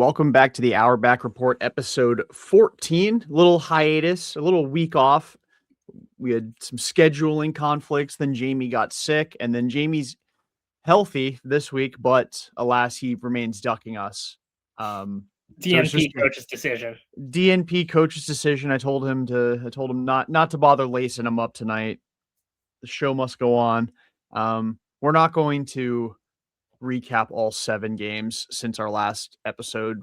Welcome back to the Auerbach Report, episode 14. A little hiatus, a little week off. We had some scheduling conflicts. Then Jamie got sick, and then Jamie's healthy this week, but alas, he remains ducking us. DNP coach's decision. DNP coach's decision. I told him not to bother lacing him up tonight. The show must go on. We're not going to recap all 7 games since our last episode.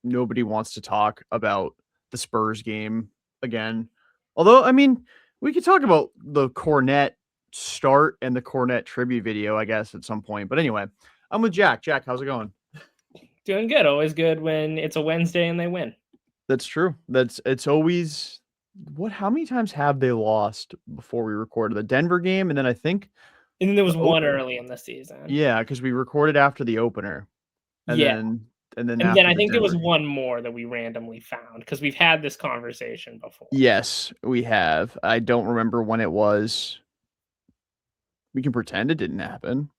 Nobody wants to talk about the Spurs game again. Although, I mean, we could talk about the Cornet start and the Cornet tribute video, I guess, at some point. But anyway, I'm with Jack. Jack, how's it going? Doing good. Always good when it's a Wednesday and they win. That's true. It's always how many times have they lost before we recorded the Denver game? And then I think and then there was one early in the season. Yeah, because we recorded after the opener. And then I think there was one more that we randomly found because we've had this conversation before. Yes, we have. I don't remember when it was. We can pretend it didn't happen.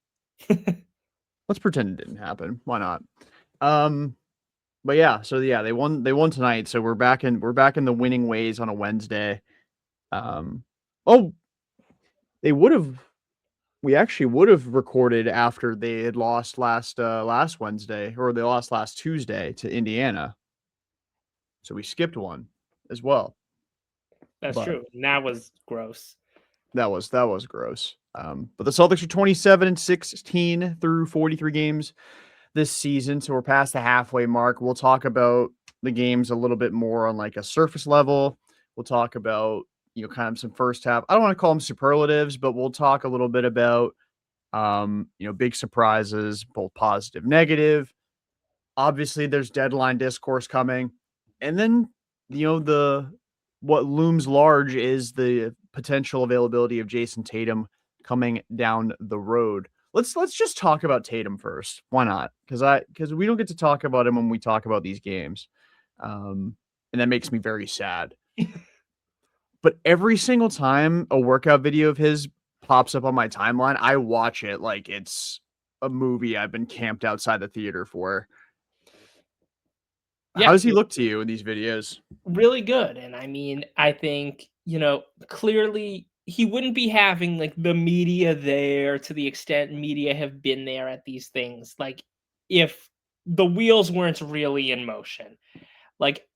Let's pretend it didn't happen. Why not? But yeah, so yeah, they won tonight. So we're back in the winning ways on a Wednesday. We actually would have recorded after they had lost last Wednesday, or they lost last Tuesday to Indiana. So we skipped one as well. That's true. And that was gross. That was gross. But the Celtics are 27-16 through 43 games this season. So we're past the halfway mark. We'll talk about the games a little bit more on like a surface level. We'll talk about, kind of some first half. I don't want to call them superlatives, but we'll talk a little bit about, big surprises, both positive, negative. Obviously, there's deadline discourse coming. And then, what looms large is the potential availability of Jayson Tatum coming down the road. Let's just talk about Tatum first. Why not? Because we don't get to talk about him when we talk about these games. And that makes me very sad. But every single time a workout video of his pops up on my timeline, I watch it like it's a movie I've been camped outside the theater for. Yeah, how does he look to you in these videos? Really good. And I mean, I think, clearly he wouldn't be having like the media there to the extent media have been there at these things. Like if the wheels weren't really in motion, like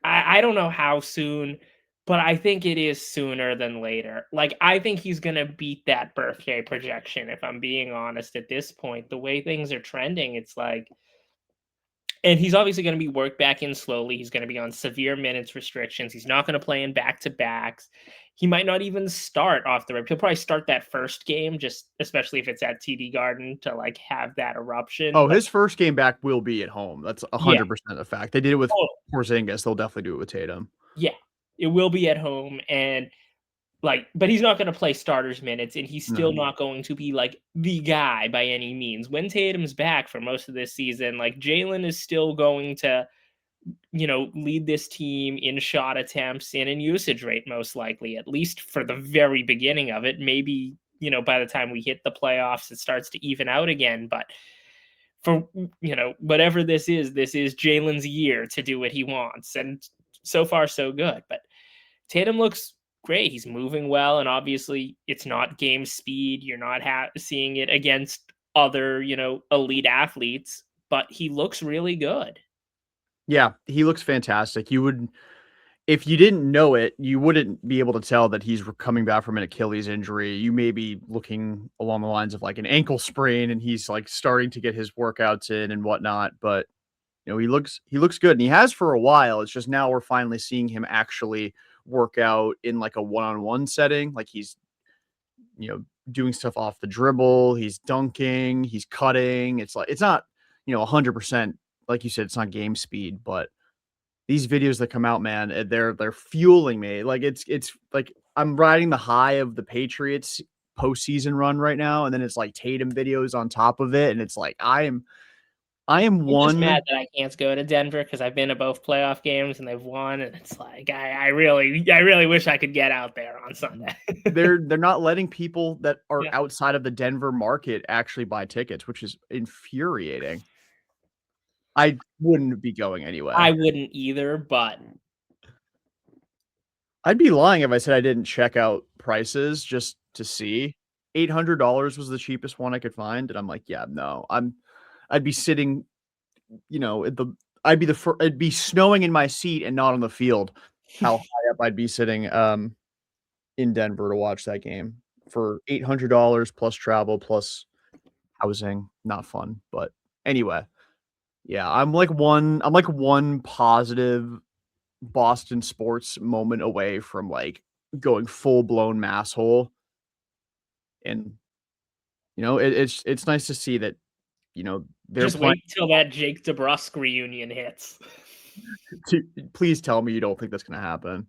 I don't know how soon, but I think it is sooner than later. Like, I think he's going to beat that birthday projection, if I'm being honest at this point. The way things are trending, it's like, and he's obviously going to be worked back in slowly. He's going to be on severe minutes restrictions. He's not going to play in back-to-backs. He might not even start off the rip. He'll probably start that first game, just especially if it's at TD Garden, to like have that eruption. Oh, his first game back will be at home. That's 100% a fact. They did it with Porzingis. They'll definitely do it with Tatum. Yeah, it will be at home, and but he's not going to play starters minutes, and he's still not going to be like the guy by any means. When Tatum's back for most of this season, like Jaylen is still going to, lead this team in shot attempts and in usage rate, most likely, at least for the very beginning of it. Maybe, by the time we hit the playoffs, it starts to even out again. But for, whatever this is Jaylen's year to do what he wants. And so far, so good. But Tatum looks great. He's moving well, and obviously it's not game speed. You're not seeing it against other, elite athletes, but he looks really good. Yeah, he looks fantastic. If you didn't know it, you wouldn't be able to tell that he's coming back from an Achilles injury. You may be looking along the lines of like an ankle sprain, and he's like starting to get his workouts in and whatnot. But he looks good, and he has for a while. It's just now we're finally seeing him actually work out in like a one-on-one setting. Like he's, doing stuff off the dribble. He's dunking. He's cutting. It's like it's not 100%. Like you said, it's not game speed, but these videos that come out, man, they're fueling me. Like it's like I'm riding the high of the Patriots postseason run right now, and then it's like Tatum videos on top of it, and it's like I'm just mad that I can't go to Denver because I've been to both playoff games and they've won, and it's like I really wish I could get out there on Sunday. They're not letting people that are outside of the Denver market actually buy tickets, which is infuriating. I wouldn't be going anyway. I wouldn't either, but I'd be lying if I said I didn't check out prices just to see. $800 was the cheapest one I could find, and I'm like, yeah, no, I'd be sitting, it'd be snowing in my seat and not on the field. How high up I'd be sitting in Denver to watch that game for $800 plus travel plus housing. Not fun, but anyway, yeah, I'm like one positive Boston sports moment away from like going full blown mass hole. And it's nice to see that they're just playing. wait till that Jake DeBrusk reunion hits. Please tell me you don't think that's going to happen.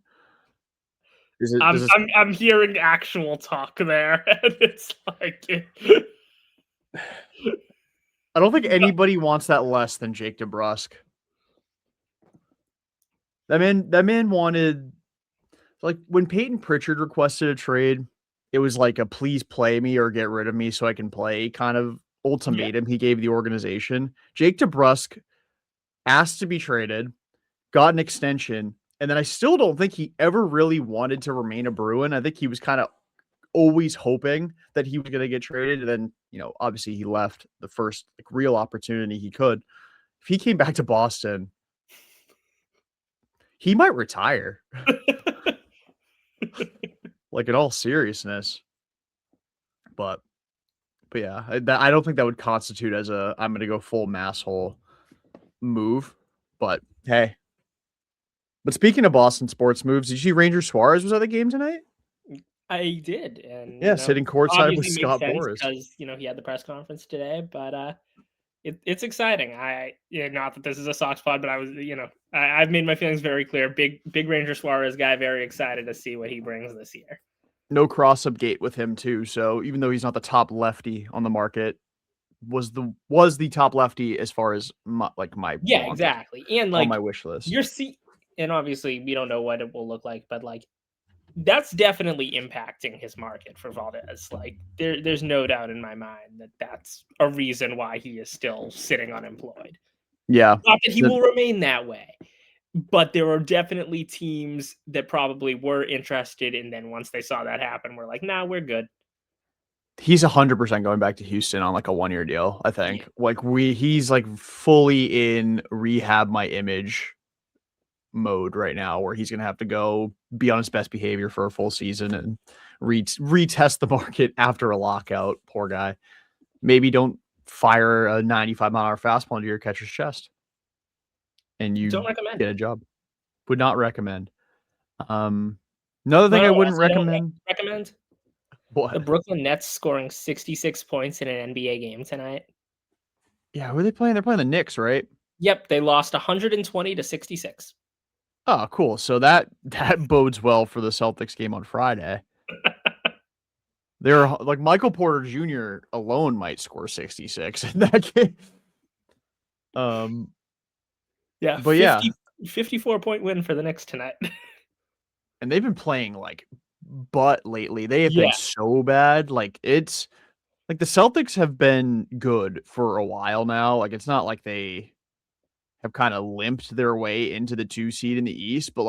Does this, I'm hearing actual talk there, and it's like I don't think anybody wants that less than Jake DeBrusk. That man wanted, like, when Peyton Pritchard requested a trade, it was like a please play me or get rid of me so I can play kind of ultimatum he gave the organization. Jake DeBrusk asked to be traded, got an extension, and then I still don't think he ever really wanted to remain a Bruin. I think he was kind of always hoping that he was going to get traded. And then, obviously he left the first real opportunity he could. If he came back to Boston, he might retire. Like, in all seriousness. But yeah, I don't think that would constitute as I'm going to go full mass hole move. But hey. But speaking of Boston sports moves, did you see Ranger Suarez was at the game tonight? I did, and yeah, sitting courtside with Scott Boras because he had the press conference today. But it's exciting. Not that this is a Sox pod, but I was I've made my feelings very clear. Big Ranger Suarez guy, very excited to see what he brings this year. No cross-up gate with him too. So even though he's not the top lefty on the market, was the top lefty as far as my exactly, and on my wish list. And obviously we don't know what it will look like, but that's definitely impacting his market for Valdez. Like there's no doubt in my mind that that's a reason why he is still sitting unemployed. Yeah, not that he will remain that way, but there are definitely teams that probably were interested, and then once they saw that happen, we're like, nah, we're good. He's 100% going back to Houston on like a 1-year deal. I think he's like fully in rehab my image mode right now, where he's going to have to go be on his best behavior for a full season and retest the market after a lockout. Poor guy. Maybe don't fire a 95-mile-an-hour fastball into your catcher's chest and you don't recommend. get a job. Would not recommend. Another thing I wouldn't recommend. What? The Brooklyn Nets scoring 66 points in an NBA game tonight. Yeah, who are they playing? They're playing the Knicks, right? Yep, they lost 120-66. Oh, cool. So that bodes well for the Celtics game on Friday. They're like Michael Porter Jr. alone might score 66 in that game. Yeah, but 54-point win for the Knicks tonight. And they've been playing butt lately. They have been so bad. Like it's like the Celtics have been good for a while now. Like it's not like they have kind of limped their way into the 2 seed in the East, but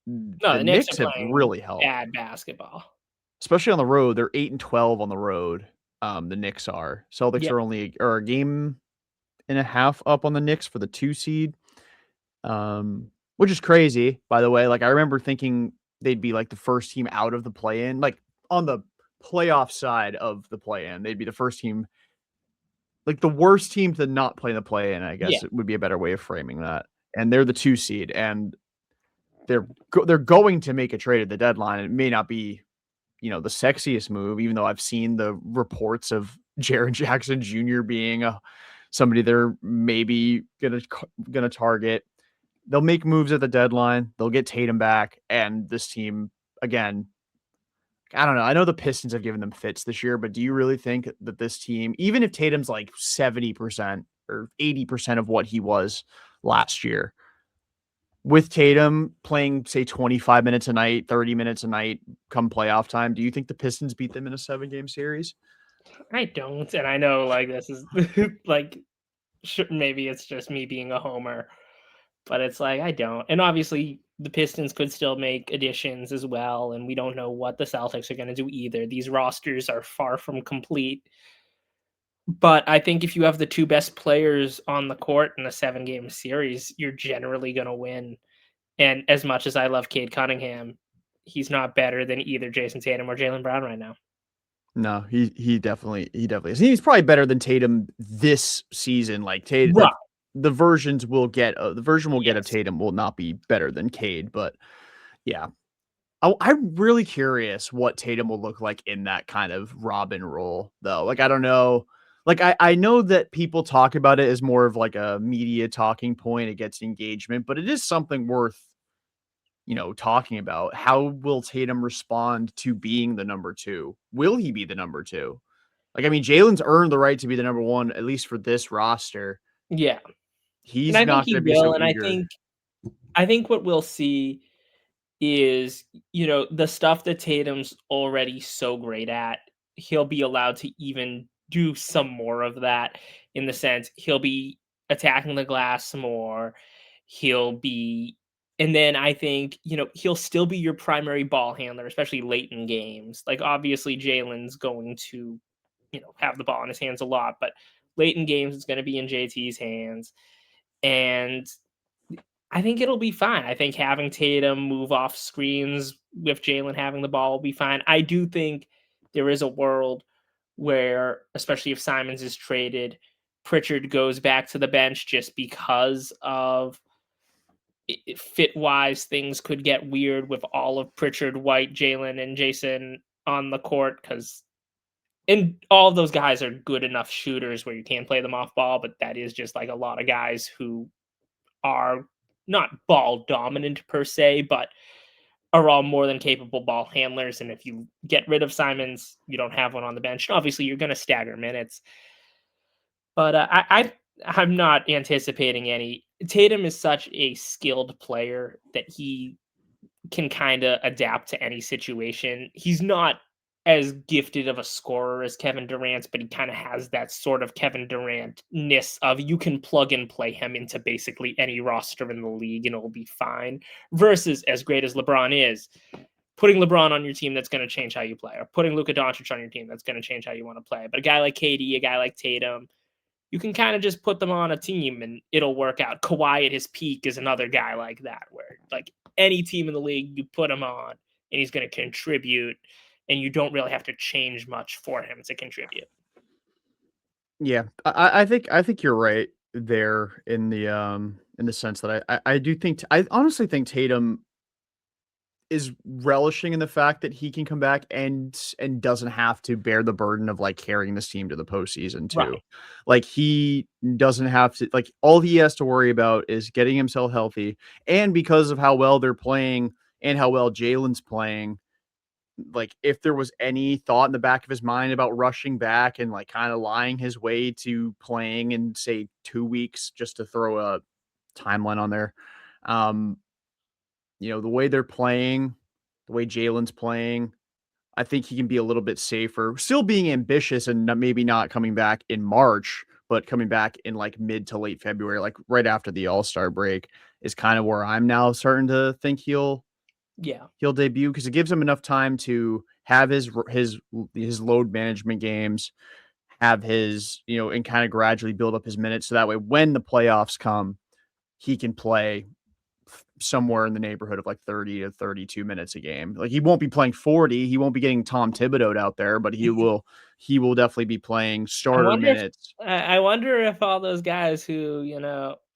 the Knicks have really helped. Bad basketball, especially on the road. They're 8-12 on the road. The Knicks are. Celtics are only a game and a half up on the Knicks for the 2 seed. Which is crazy, by the way. Like I remember thinking they'd be like the first team out of the play-in, like on the playoff side of the play-in. They'd be the first team, like the worst team to not play in the play-in, I guess it would be a better way of framing that. And they're the 2 seed, and they're going to make a trade at the deadline. It may not be, the sexiest move, even though I've seen the reports of Jaren Jackson Jr. being somebody they're maybe gonna target. They'll make moves at the deadline. They'll get Tatum back, and this team again. I don't know. I know the Pistons have given them fits this year, but do you really think that this team, even if Tatum's like 70% or 80% of what he was last year, with Tatum playing, say, 25 minutes a night, 30 minutes a night come playoff time, do you think the Pistons beat them in a 7-game series? I don't. And I know this is Maybe it's just me being a homer, but it's like I don't. And obviously, the Pistons could still make additions as well, and we don't know what the Celtics are going to do either. These rosters are far from complete. But I think if you have the two best players on the court in a 7-game series, you're generally going to win. And as much as I love Cade Cunningham, he's not better than either Jayson Tatum or Jaylen Brown right now. No, he definitely is. He's probably better than Tatum this season. Like Tatum, Right. like the version we'll get of Yes. Tatum will not be better than Cade, but yeah. I'm really curious what Tatum will look like in that kind of Robin role, though. Like, I don't know. Like, I know that people talk about it as more of like a media talking point. It gets engagement, but it is something worth, talking about. How will Tatum respond to being the number two? Will he be the number two? Like, I mean, Jalen's earned the right to be the number one, at least for this roster. Yeah. And He's I think not he going to be so will. And eager. I think what we'll see is, the stuff that Tatum's already so great at, he'll be allowed to even do some more of that, in the sense he'll be attacking the glass more. He'll be and then I think, he'll still be your primary ball handler, especially late in games. Like obviously Jalen's going to, have the ball in his hands a lot, but late in games it's going to be in JT's hands. And I think it'll be fine. I think having Tatum move off screens with Jaylen having the ball will be fine. I do think there is a world where, especially if Simons is traded, Pritchard goes back to the bench just because of fit wise. Things could get weird with all of Pritchard, White, Jaylen, and Jayson on the court, and all of those guys are good enough shooters where you can play them off ball, but that is just like a lot of guys who are not ball dominant per se, but are all more than capable ball handlers. And if you get rid of Simons, you don't have one on the bench. And obviously, you're going to stagger minutes. But I'm not anticipating any. Tatum is such a skilled player that he can kind of adapt to any situation. He's not as gifted of a scorer as Kevin Durant, but he kind of has that sort of Kevin Durant-ness of you can plug and play him into basically any roster in the league and it'll be fine. Versus as great as LeBron is, putting LeBron on your team, that's going to change how you play, or putting Luka Doncic on your team, that's going to change how you want to play. But a guy like KD, a guy like Tatum, you can kind of just put them on a team and it'll work out. Kawhi at his peak is another guy like that, where like any team in the league, you put him on and he's going to contribute, and you don't really have to change much for him to contribute. Yeah, I think you're right there in the sense that I do think I honestly think Tatum is relishing in the fact that he can come back and doesn't have to bear the burden of like carrying this team to the postseason too. Right. Like he doesn't have to like all he has to worry about is getting himself healthy. And because of how well they're playing and how well Jalen's playing, like if there was any thought in the back of his mind about rushing back and like kind of lying his way to playing in say 2 weeks, just to throw a timeline on there. Um, the way they're playing, the way Jalen's playing, I think he can be a little bit safer, still being ambitious and maybe not coming back in March, but coming back in like mid to late February, like right after the All-Star break is kind of where I'm now starting to think Yeah. he'll debut because it gives him enough time to have his load management games, have his, and kind of gradually build up his minutes so that way when the playoffs come, he can play somewhere in the neighborhood of like 30 to 32 minutes a game. Like he won't be playing 40, he won't be getting Tom Thibodeau out there, but he will definitely be playing I starter wonder if minutes. I wonder if all those guys who,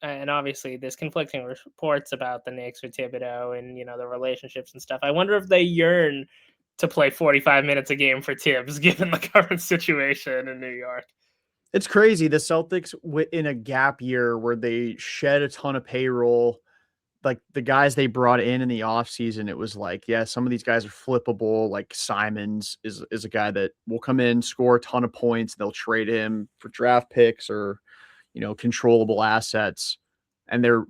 and obviously there's conflicting reports about the Knicks or Thibodeau and, the relationships and stuff. I wonder if they yearn to play 45 minutes a game for Tibbs, given the current situation in New York. It's crazy. The Celtics in a gap year where they shed a ton of payroll, like the guys they brought in the offseason, it was like, yeah, some of these guys are flippable. Like Simons is a guy that will come in, score a ton of points. They'll trade him for draft picks or, controllable assets. And they're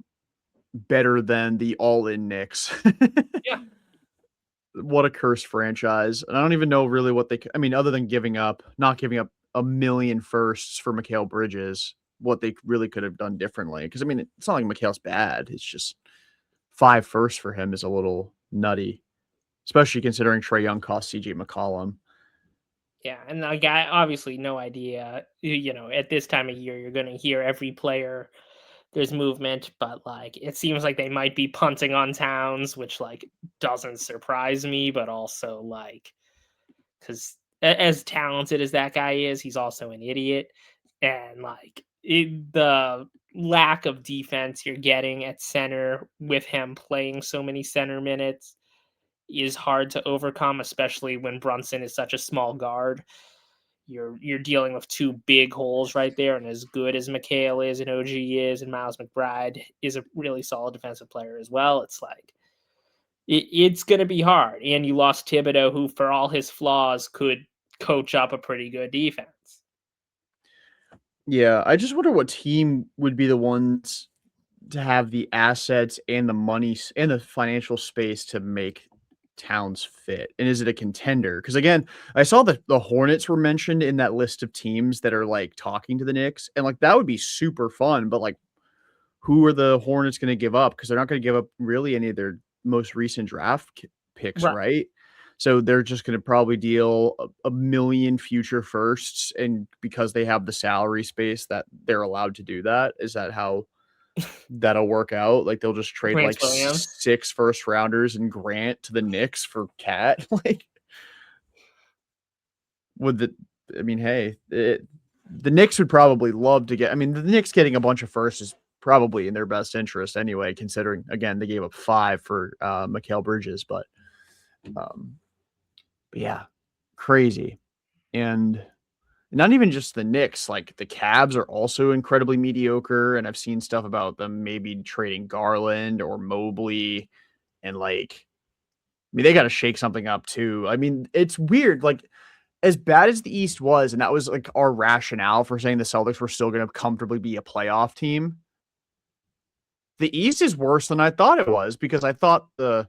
better than the all-in Knicks. Yeah. What a cursed franchise. And I don't even know really what I mean, other than not giving up a million firsts for Mikal Bridges. what they really could have done differently. Because I mean, it's not like Mikhail's bad. It's just 5 firsts for him is a little nutty, especially considering Trae Young cost CJ McCollum. Yeah, and like I obviously no idea. At this time of year, you're going to hear every player. There's movement, but like it seems like they might be punting on Towns, which like doesn't surprise me, but also like because as talented as that guy is, he's also an idiot, and like the lack of defense you're getting at center with him playing so many center minutes is hard to overcome, especially when Brunson is such a small guard. You're dealing with two big holes right there, and as good as McHale is and OG is, and Miles McBride is a really solid defensive player as well, it's like it's going to be hard. And you lost Thibodeau, who, for all his flaws, could coach up a pretty good defense. Yeah, I just wonder what team would be the ones to have the assets and the money and the financial space to make Towns fit. And is it a contender? Because again, I saw that the Hornets were mentioned in that list of teams that are like talking to the Knicks, and like that would be super fun. But like, who are the Hornets going to give up? Because they're not going to give up really any of their most recent draft picks, right? So they're just going to probably deal a million future firsts, and because they have the salary space that they're allowed to do that. Is that how that'll work out? Like they'll just trade Grant like Williams. 6 first rounders and Grant to the Knicks for Cat. Like, hey, the Knicks would probably love to get. I mean, the Knicks getting a bunch of firsts is probably in their best interest anyway, considering again they gave up 5 for Mikal Bridges, but yeah, crazy. And not even just the Knicks, like the Cavs are also incredibly mediocre. And I've seen stuff about them maybe trading Garland or Mobley. And like, I mean, they got to shake something up too. I mean, it's weird. Like, as bad as the East was, and that was like our rationale for saying the Celtics were still going to comfortably be a playoff team, the East is worse than I thought it was, because I thought the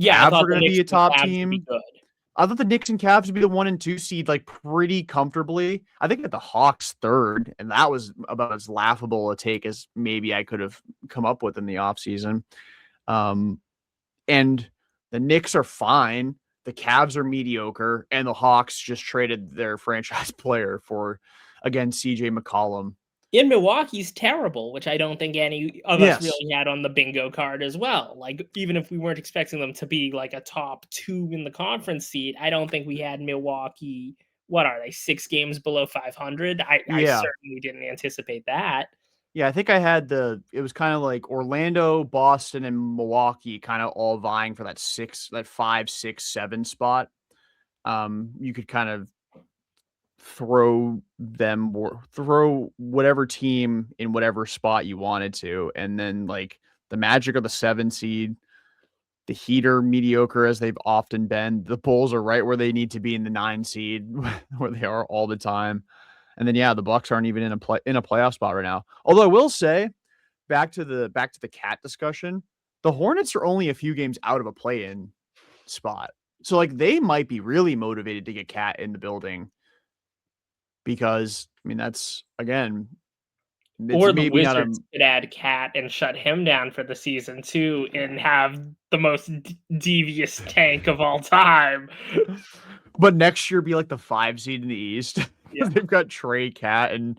Cavs were going to be a top team. I thought the Knicks and Cavs would be the 1 and 2 seed, like pretty comfortably. I think that the Hawks 3rd, and that was about as laughable a take as maybe I could have come up with in the offseason. And the Knicks are fine. The Cavs are mediocre, and the Hawks just traded their franchise player for, again, CJ McCollum. In Milwaukee's terrible, which I don't think any of us really had on the bingo card as well. Like, even if we weren't expecting them to be like a top 2 in the conference seed, I don't think we had Milwaukee. What are they, 6 games below 500? I certainly didn't anticipate that. Yeah, I think I had it was kind of like Orlando, Boston, and Milwaukee kind of all vying for that 5, 6, 7 spot. You could kind of throw whatever team in whatever spot you wanted to. And then like the Magic are the 7 seed, the Heat are mediocre as they've often been. The Bulls are right where they need to be in the 9 seed, where they are all the time. And then the Bucks aren't even in a playoff spot right now. Although I will say, back to the Cat discussion, the Hornets are only a few games out of a play-in spot. So like they might be really motivated to get Cat in the building, because I mean that's, again, or the Wizards could add Cat and shut him down for the season too, and have the most devious tank of all time. But next year be like the 5 seed in the East. Yeah. They've got Trey, Cat, and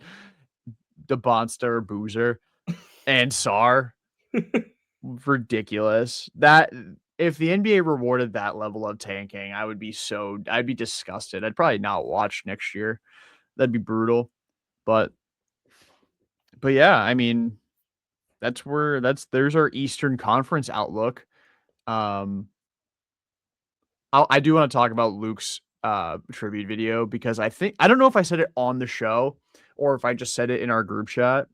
DeBonster or Boozer and Sar. Ridiculous. That if the NBA rewarded that level of tanking, I'd be disgusted. I'd probably not watch next year. That'd be brutal. But yeah, I mean, there's our Eastern Conference outlook. I do want to talk about Luke's tribute video, because I don't know if I said it on the show or if I just said it in our group chat,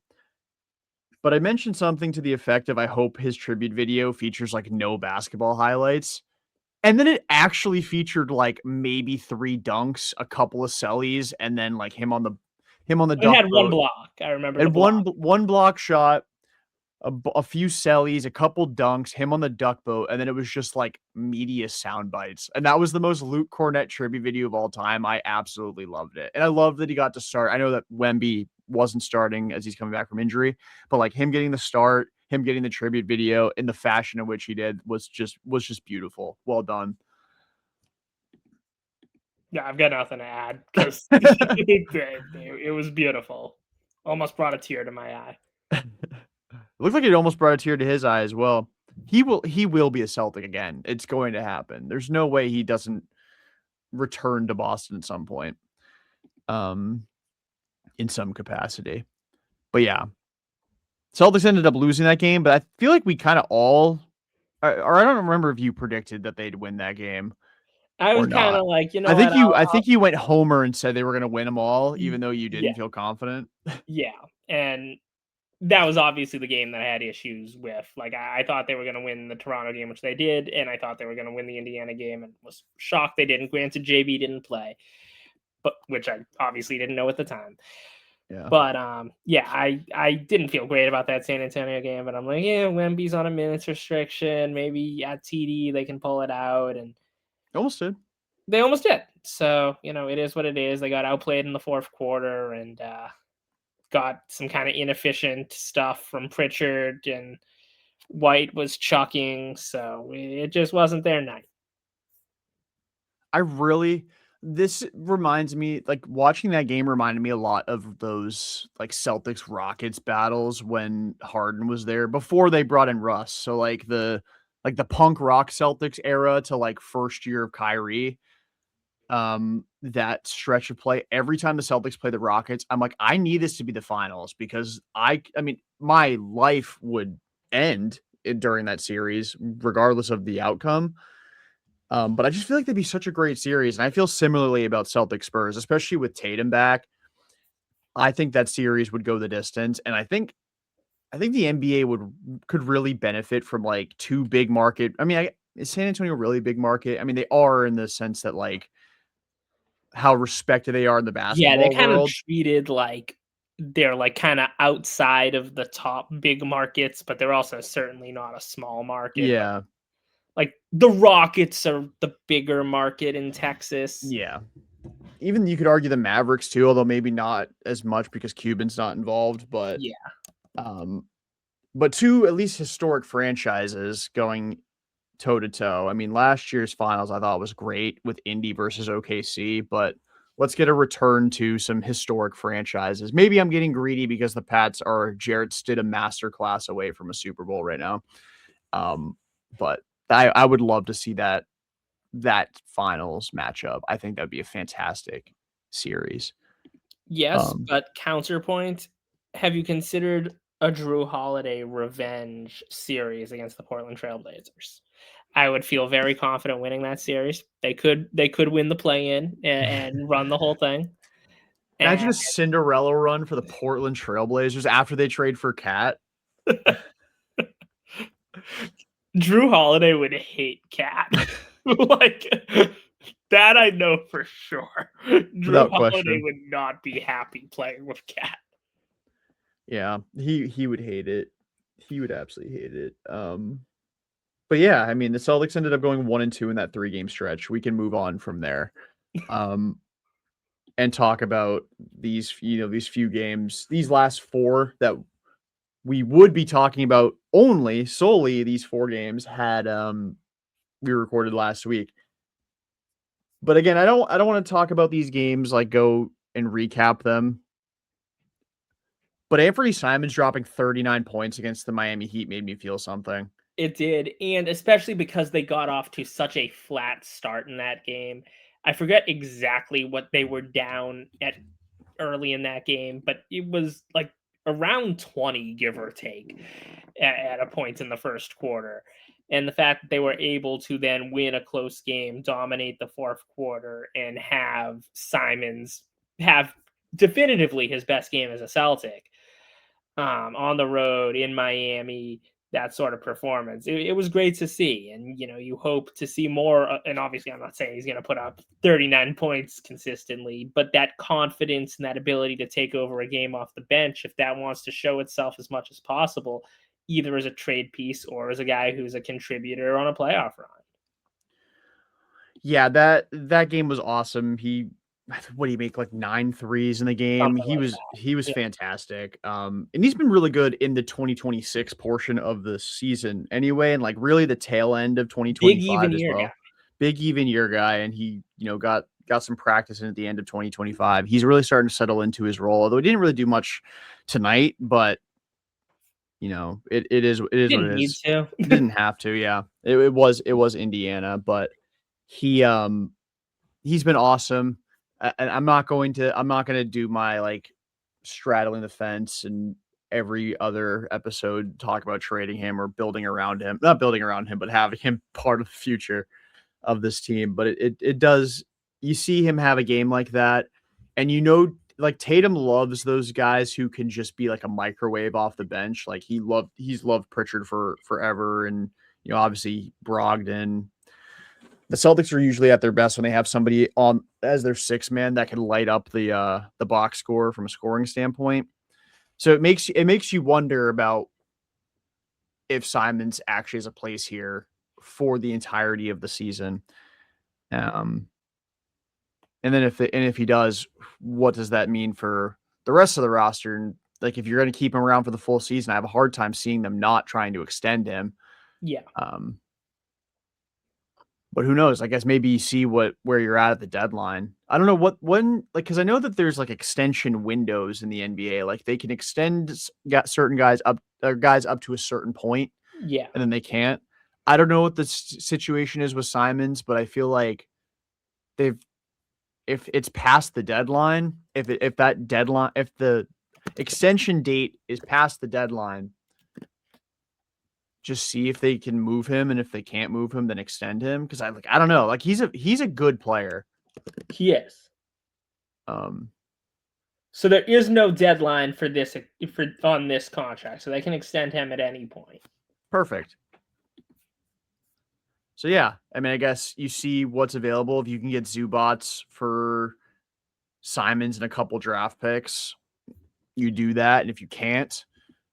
but I mentioned something to the effect of, I hope his tribute video features like no basketball highlights. And then it actually featured like maybe 3 dunks, a couple of cellies, and then like him on the dunk. It had 1 block. I remember. And one block shot, a few sellies, a couple dunks, him on the duck boat, and then it was just like media sound bites. And that was the most Luke Cornett tribute video of all time. I absolutely loved it. And I love that he got to start. I know that Wemby wasn't starting as he's coming back from injury, but like him getting the start, him getting the tribute video in the fashion in which he did was just beautiful. Well done. Yeah, I've got nothing to add because it was beautiful. Almost brought a tear to my eye. It looked like it almost brought a tear to his eye as well. He will be a Celtic again. It's going to happen. There's no way he doesn't return to Boston at some point. In some capacity. But yeah. Celtics ended up losing that game, but I feel like we kind of all or I don't remember if you predicted that they'd win that game I or was kind not. of like, you know I think what? I think you went homer and said they were going to win them all even though you Yeah, didn't feel confident. yeah, and that was obviously the game that I had issues with. Like, I thought they were going to win the Toronto game, which they did, and I thought they were going to win the Indiana game, and was shocked they didn't. Granted, JB didn't play, but which I obviously didn't know at the time. Yeah. But yeah, I didn't feel great about that San Antonio game, but I'm like, yeah, Wemby's on a minutes restriction. Maybe at TD they can pull it out, and Almost did. they almost did. So, you know, it is what it is. They got outplayed in the fourth quarter and got some kind of inefficient stuff from Pritchard, and White was chucking. So it just wasn't their night. This reminds me, like watching that game reminded me a lot of those like Celtics Rockets battles when Harden was there before they brought in Russ. So like the punk rock Celtics era to like first year of Kyrie. That stretch of play, every time the Celtics play the Rockets, I'm like, I need this to be the finals because I mean, my life would end during that series, regardless of the outcome. But I just feel like they'd be such a great series. And I feel similarly about Celtic Spurs, especially with Tatum back. I think that series would go the distance. And I think the NBA could really benefit from like two big market. I mean, is San Antonio really a big market? I mean, they are in the sense that like how respected they are in the Yeah, they're basketball kind of world. treated like they're like kind of outside of the top big markets, but they're also certainly not a small market. Yeah. Like the Rockets are the bigger market in Texas. Yeah. Even you could argue the Mavericks too, although maybe not as much because Cuban's not involved, Yeah. But two at least historic franchises going toe to toe. I mean, last year's finals I thought was great with Indy versus OKC, but let's get a return to some historic franchises. Maybe I'm getting greedy because the Pats are Jarrett Stidham masterclass away from a Super Bowl right now. But I would love to see that finals matchup. I think that'd be a fantastic series. Yes, but counterpoint, have you considered a Drew Holiday revenge series against the Portland Trailblazers? I would feel very confident winning that series. They could win the play-in and run the whole thing. Imagine And a Cinderella run for the Portland Trailblazers after they trade for Cat. Drew Holiday would hate Cat. Like that I know for sure. Drew Without Holiday question. would not be happy playing with Cat. Yeah, he would hate it. He would absolutely hate it. But yeah, I mean, the Celtics ended up going 1-2 in that 3-game stretch. We can move on from there. And talk about these few games, these last 4 that we would be talking about solely these 4 games had we recorded last week. But again, I don't want to talk about these games like go and recap them. But Anthony Simons dropping 39 points against the Miami Heat made me feel something. It did, and especially because they got off to such a flat start in that game. I forget exactly what they were down at early in that game, but it was like around 20, give or take, at a point in the first quarter. And the fact that they were able to then win a close game, dominate the fourth quarter, and have Simons have definitively his best game as a Celtic on the road in Miami, that sort of performance. It was great to see. And, you know, you hope to see more. And obviously, I'm not saying he's going to put up 39 points consistently, but that confidence and that ability to take over a game off the bench, if that wants to show itself as much as possible, either as a trade piece or as a guy who's a contributor on a playoff run. Yeah, that game was awesome. What did he make, like 9 threes in the game? Something like that. He was Yeah. fantastic. And he's been really good in the 2026 portion of the season anyway, and like really the tail end of Big even 2025 as year guy. well. Big even year guy, and he, got some practice in at the end of 2025. He's really starting to settle into his role, although he didn't really do much tonight, but it is what it Didn't need is. to. Didn't have to, yeah. It was Indiana, but he's been awesome. And I'm not going to do my like straddling the fence and every other episode talk about trading him or building around him. Not building around him, but having him part of the future of this team. But it does, you see him have a game like that, and like Tatum loves those guys who can just be like a microwave off the bench. Like he's loved Pritchard for forever, and obviously Brogdon. The Celtics are usually at their best when they have somebody on as their sixth man that can light up the box score from a scoring standpoint. So it makes you wonder about if Simons actually has a place here for the entirety of the season. And then if he does, what does that mean for the rest of the roster? And like if you're going to keep him around for the full season, I have a hard time seeing them not trying to extend him. Yeah. But who knows? I guess maybe you see where you're at the deadline. I don't know when, like, because I know that there's like extension windows in the NBA. Like they can extend certain guys up to a certain point, Yeah. and then they can't. I don't know what the situation is with Simons, but I feel like if it's past the deadline, if the extension date is past the deadline, just see if they can move him, and if they can't move him, then extend him. Because I don't know, like he's a good player. He is. So there is no deadline for this on this contract, so they can extend him at any point. Perfect. So yeah, I mean, I guess you see what's available. If you can get Zubats for Simons and a couple draft picks, you do that. And if you can't,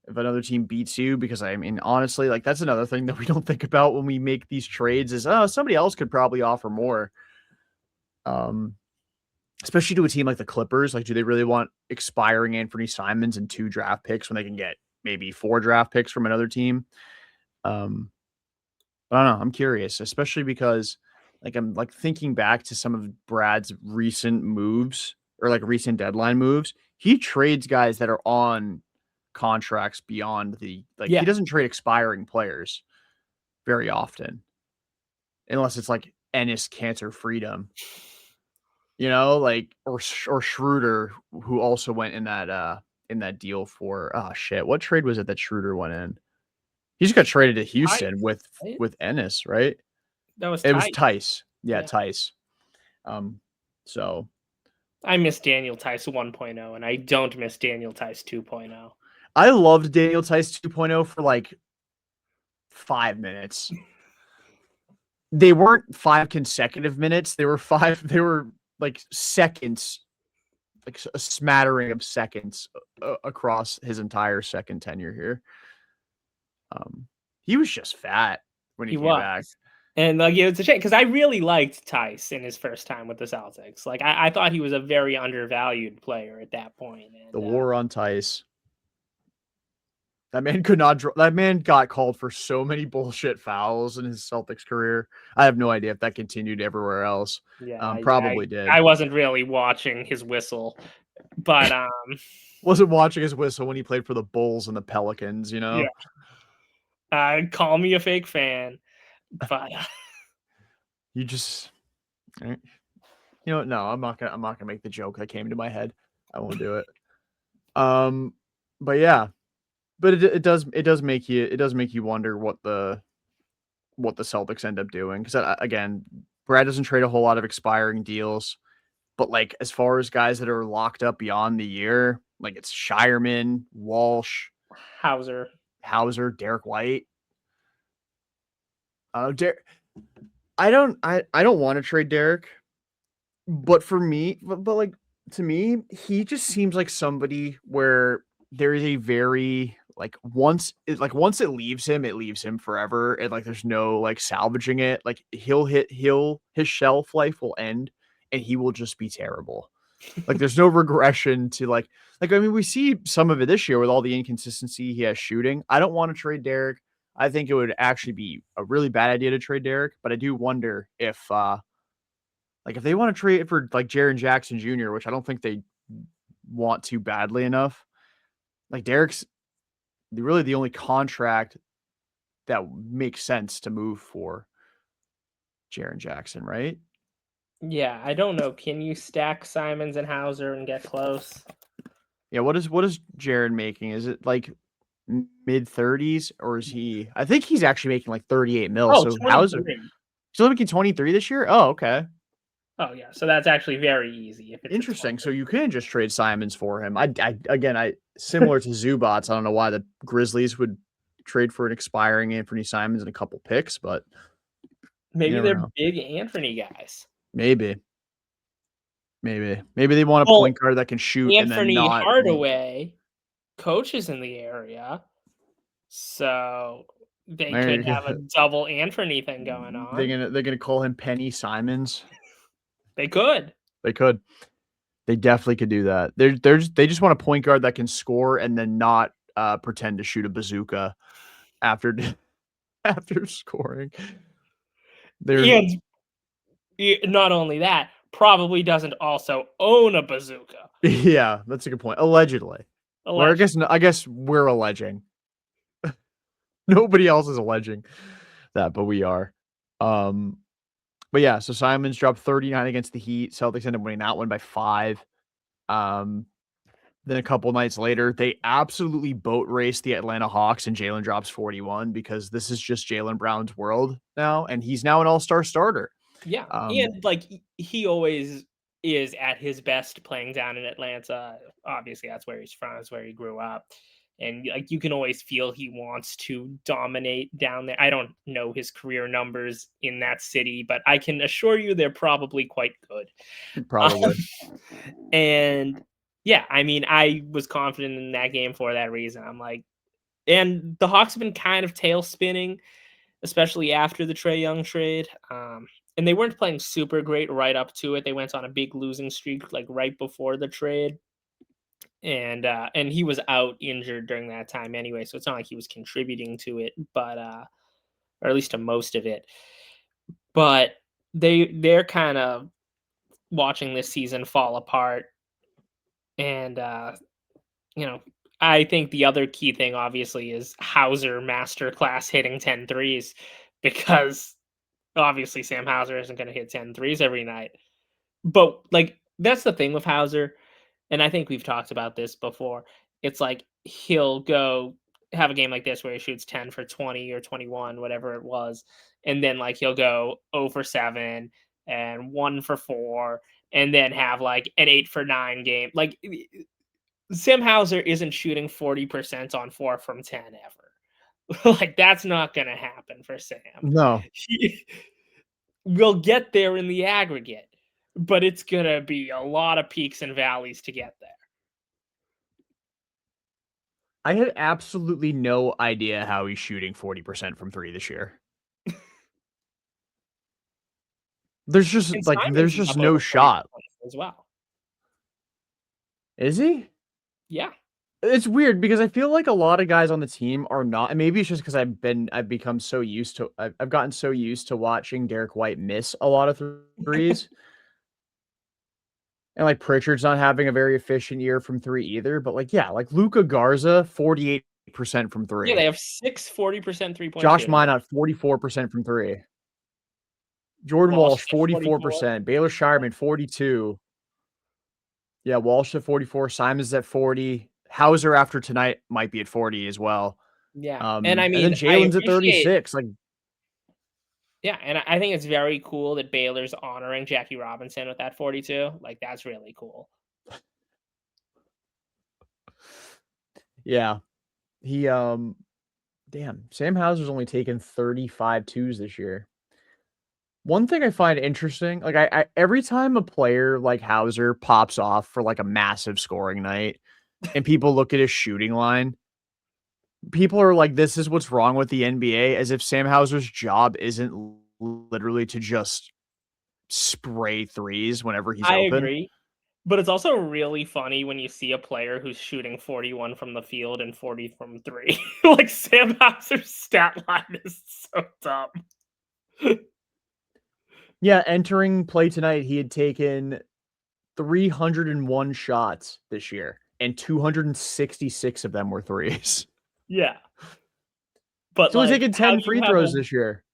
if another team beats you, because I mean, honestly, like that's another thing that we don't think about when we make these trades is, somebody else could probably offer more. Especially to a team like the Clippers. Like, do they really want expiring Anthony Simons and 2 draft picks when they can get maybe 4 draft picks from another team? I don't know. I'm curious, especially because like I'm like thinking back to some of Brad's recent moves or like recent deadline moves. He trades guys that are on contracts beyond he doesn't trade expiring players very often, unless it's like Ennis Cancer Freedom, like or Schroeder, who also went in that deal for what trade was it that Schroeder went in? He just got traded to Houston with Ennis, right? That was it was Tice. Yeah, yeah. Tice. So I miss Daniel Tice 1.0, and I don't miss Daniel Tice 2.0. I loved Daniel Tice 2.0 for like 5 minutes. They weren't 5 consecutive minutes. They were like seconds, like a smattering of seconds across his entire second tenure here. He was just fat when he came back. And like it's a shame because I really liked Tice in his first time with the Celtics. Like I thought he was a very undervalued player at that point. And, the war on Tice. That man could not. That man got called for so many bullshit fouls in his Celtics career. I have no idea if that continued everywhere else. Yeah, probably did. I wasn't really watching his whistle, but wasn't watching his whistle when he played for the Bulls and the Pelicans. Yeah. Call me a fake fan, but you just. No, I'm not gonna make the joke that came to my head. I won't do it. But yeah. But it does make you wonder what the Celtics end up doing, because again, Brad doesn't trade a whole lot of expiring deals, but like as far as guys that are locked up beyond the year, like it's Shireman, Walsh, Hauser, Derek White. I don't want to trade Derek, but for me, like to me, he just seems like somebody where there is a very like once it leaves him forever, and like there's no like salvaging it. Like his shelf life will end, and he will just be terrible. Like there's no regression to I mean, we see some of it this year with all the inconsistency he has shooting. I don't want to trade Derek. I think it would actually be a really bad idea to trade Derek, but I do wonder if if they want to trade for like Jaren Jackson Jr., which I don't think they want to badly enough. Like Derek's really the only contract that makes sense to move for Jaren Jackson, right? Yeah, I don't know. Can you stack Simons and Hauser and get close? Yeah, what is Jaren making? Is it like mid 30s, or is he? I think he's actually making like 38 mil. Oh, So Hauser 23. still making 23 this year? Oh, okay. Oh yeah, so that's actually very easy. If it's Interesting. So you can just trade Simons for him. I similar to Zubats. I don't know why the Grizzlies would trade for an expiring Anthony Simons and a couple picks, but maybe never they're know. big Anthony guys. Maybe they want a point guard that can shoot and then Anthony not. Hardaway coaches in the area, so they could have a double Anthony thing going on. They're gonna call him Penny Simons. They could. They could. They definitely could do that. They just want a point guard that can score and then not pretend to shoot a bazooka after scoring. And not only that, probably doesn't also own a bazooka. Yeah, that's a good point. Allegedly. Or I guess we're alleging. Nobody else is alleging that, but we are. But yeah, so Simons dropped 39 against the Heat. Celtics ended up winning that one by 5. Then a couple nights later, they absolutely boat raced the Atlanta Hawks, and Jaylen drops 41 because this is just Jaylen Brown's world now, and he's now an all-star starter. Yeah, and like he always is at his best playing down in Atlanta. Obviously, that's where he's from. That's where he grew up. And like you can always feel he wants to dominate down there. I don't know his career numbers in that city, but I can assure you they're probably quite good. Probably. And yeah, I mean, I was confident in that game for that reason. I'm like, and the Hawks have been kind of tail spinning, especially after the Trae Young trade. And they weren't playing super great right up to it. They went on a big losing streak like right before the trade. And he was out injured during that time anyway, so it's not like he was contributing to it, but or at least to most of it. But they're kind of watching this season fall apart. And I think the other key thing obviously is Hauser masterclass hitting 10 threes, because obviously Sam Hauser isn't going to hit 10 threes every night. But like that's the thing with Hauser. And I think we've talked about this before. It's like he'll go have a game like this where he shoots 10 for 20 or 21, whatever it was. And then like he'll go 0 for 7 and 1 for 4 and then have like an 8 for 9 game. Like Sam Hauser isn't shooting 40% on 4 from 10 ever. Like that's not going to happen for Sam. No. We'll get there in the aggregate, but it's going to be a lot of peaks and valleys to get there. I had absolutely no idea how he's shooting 40% from 3 this year. There's just no shot as well. Is he? Yeah. It's weird because I feel like a lot of guys on the team are not, and maybe it's just because I've gotten so used to watching Derek White miss a lot of threes. And like Pritchard's not having a very efficient year from 3 either, but like Luka Garza 48% from 3. Yeah, they have 6 40% 3-point Josh Minot 44% from 3. Jordan Walsh 44%, Baylor Shireman 42. Yeah, Walsh at 44, Simons at 40. Hauser after tonight might be at 40 as well. Yeah, and I mean, and then Jalen's at 36. Like, yeah, and I think it's very cool that Baylor's honoring Jackie Robinson with that 42. Like, that's really cool. Yeah, he damn, Sam Hauser's only taken 35 twos this year. One thing I find interesting, like I every time a player like Hauser pops off for like a massive scoring night, and people look at his shooting line, people are like, this is what's wrong with the NBA, as if Sam Hauser's job isn't literally to just spray threes whenever he's I open. agree. But it's also really funny when you see a player who's shooting 41 from the field and 40 from 3. Like, Sam Hauser's stat line is so dumb. Yeah, entering play tonight, he had taken 301 shots this year, and 266 of them were threes. Yeah. But, He's only like, taken how 10 do you free have a throws this year.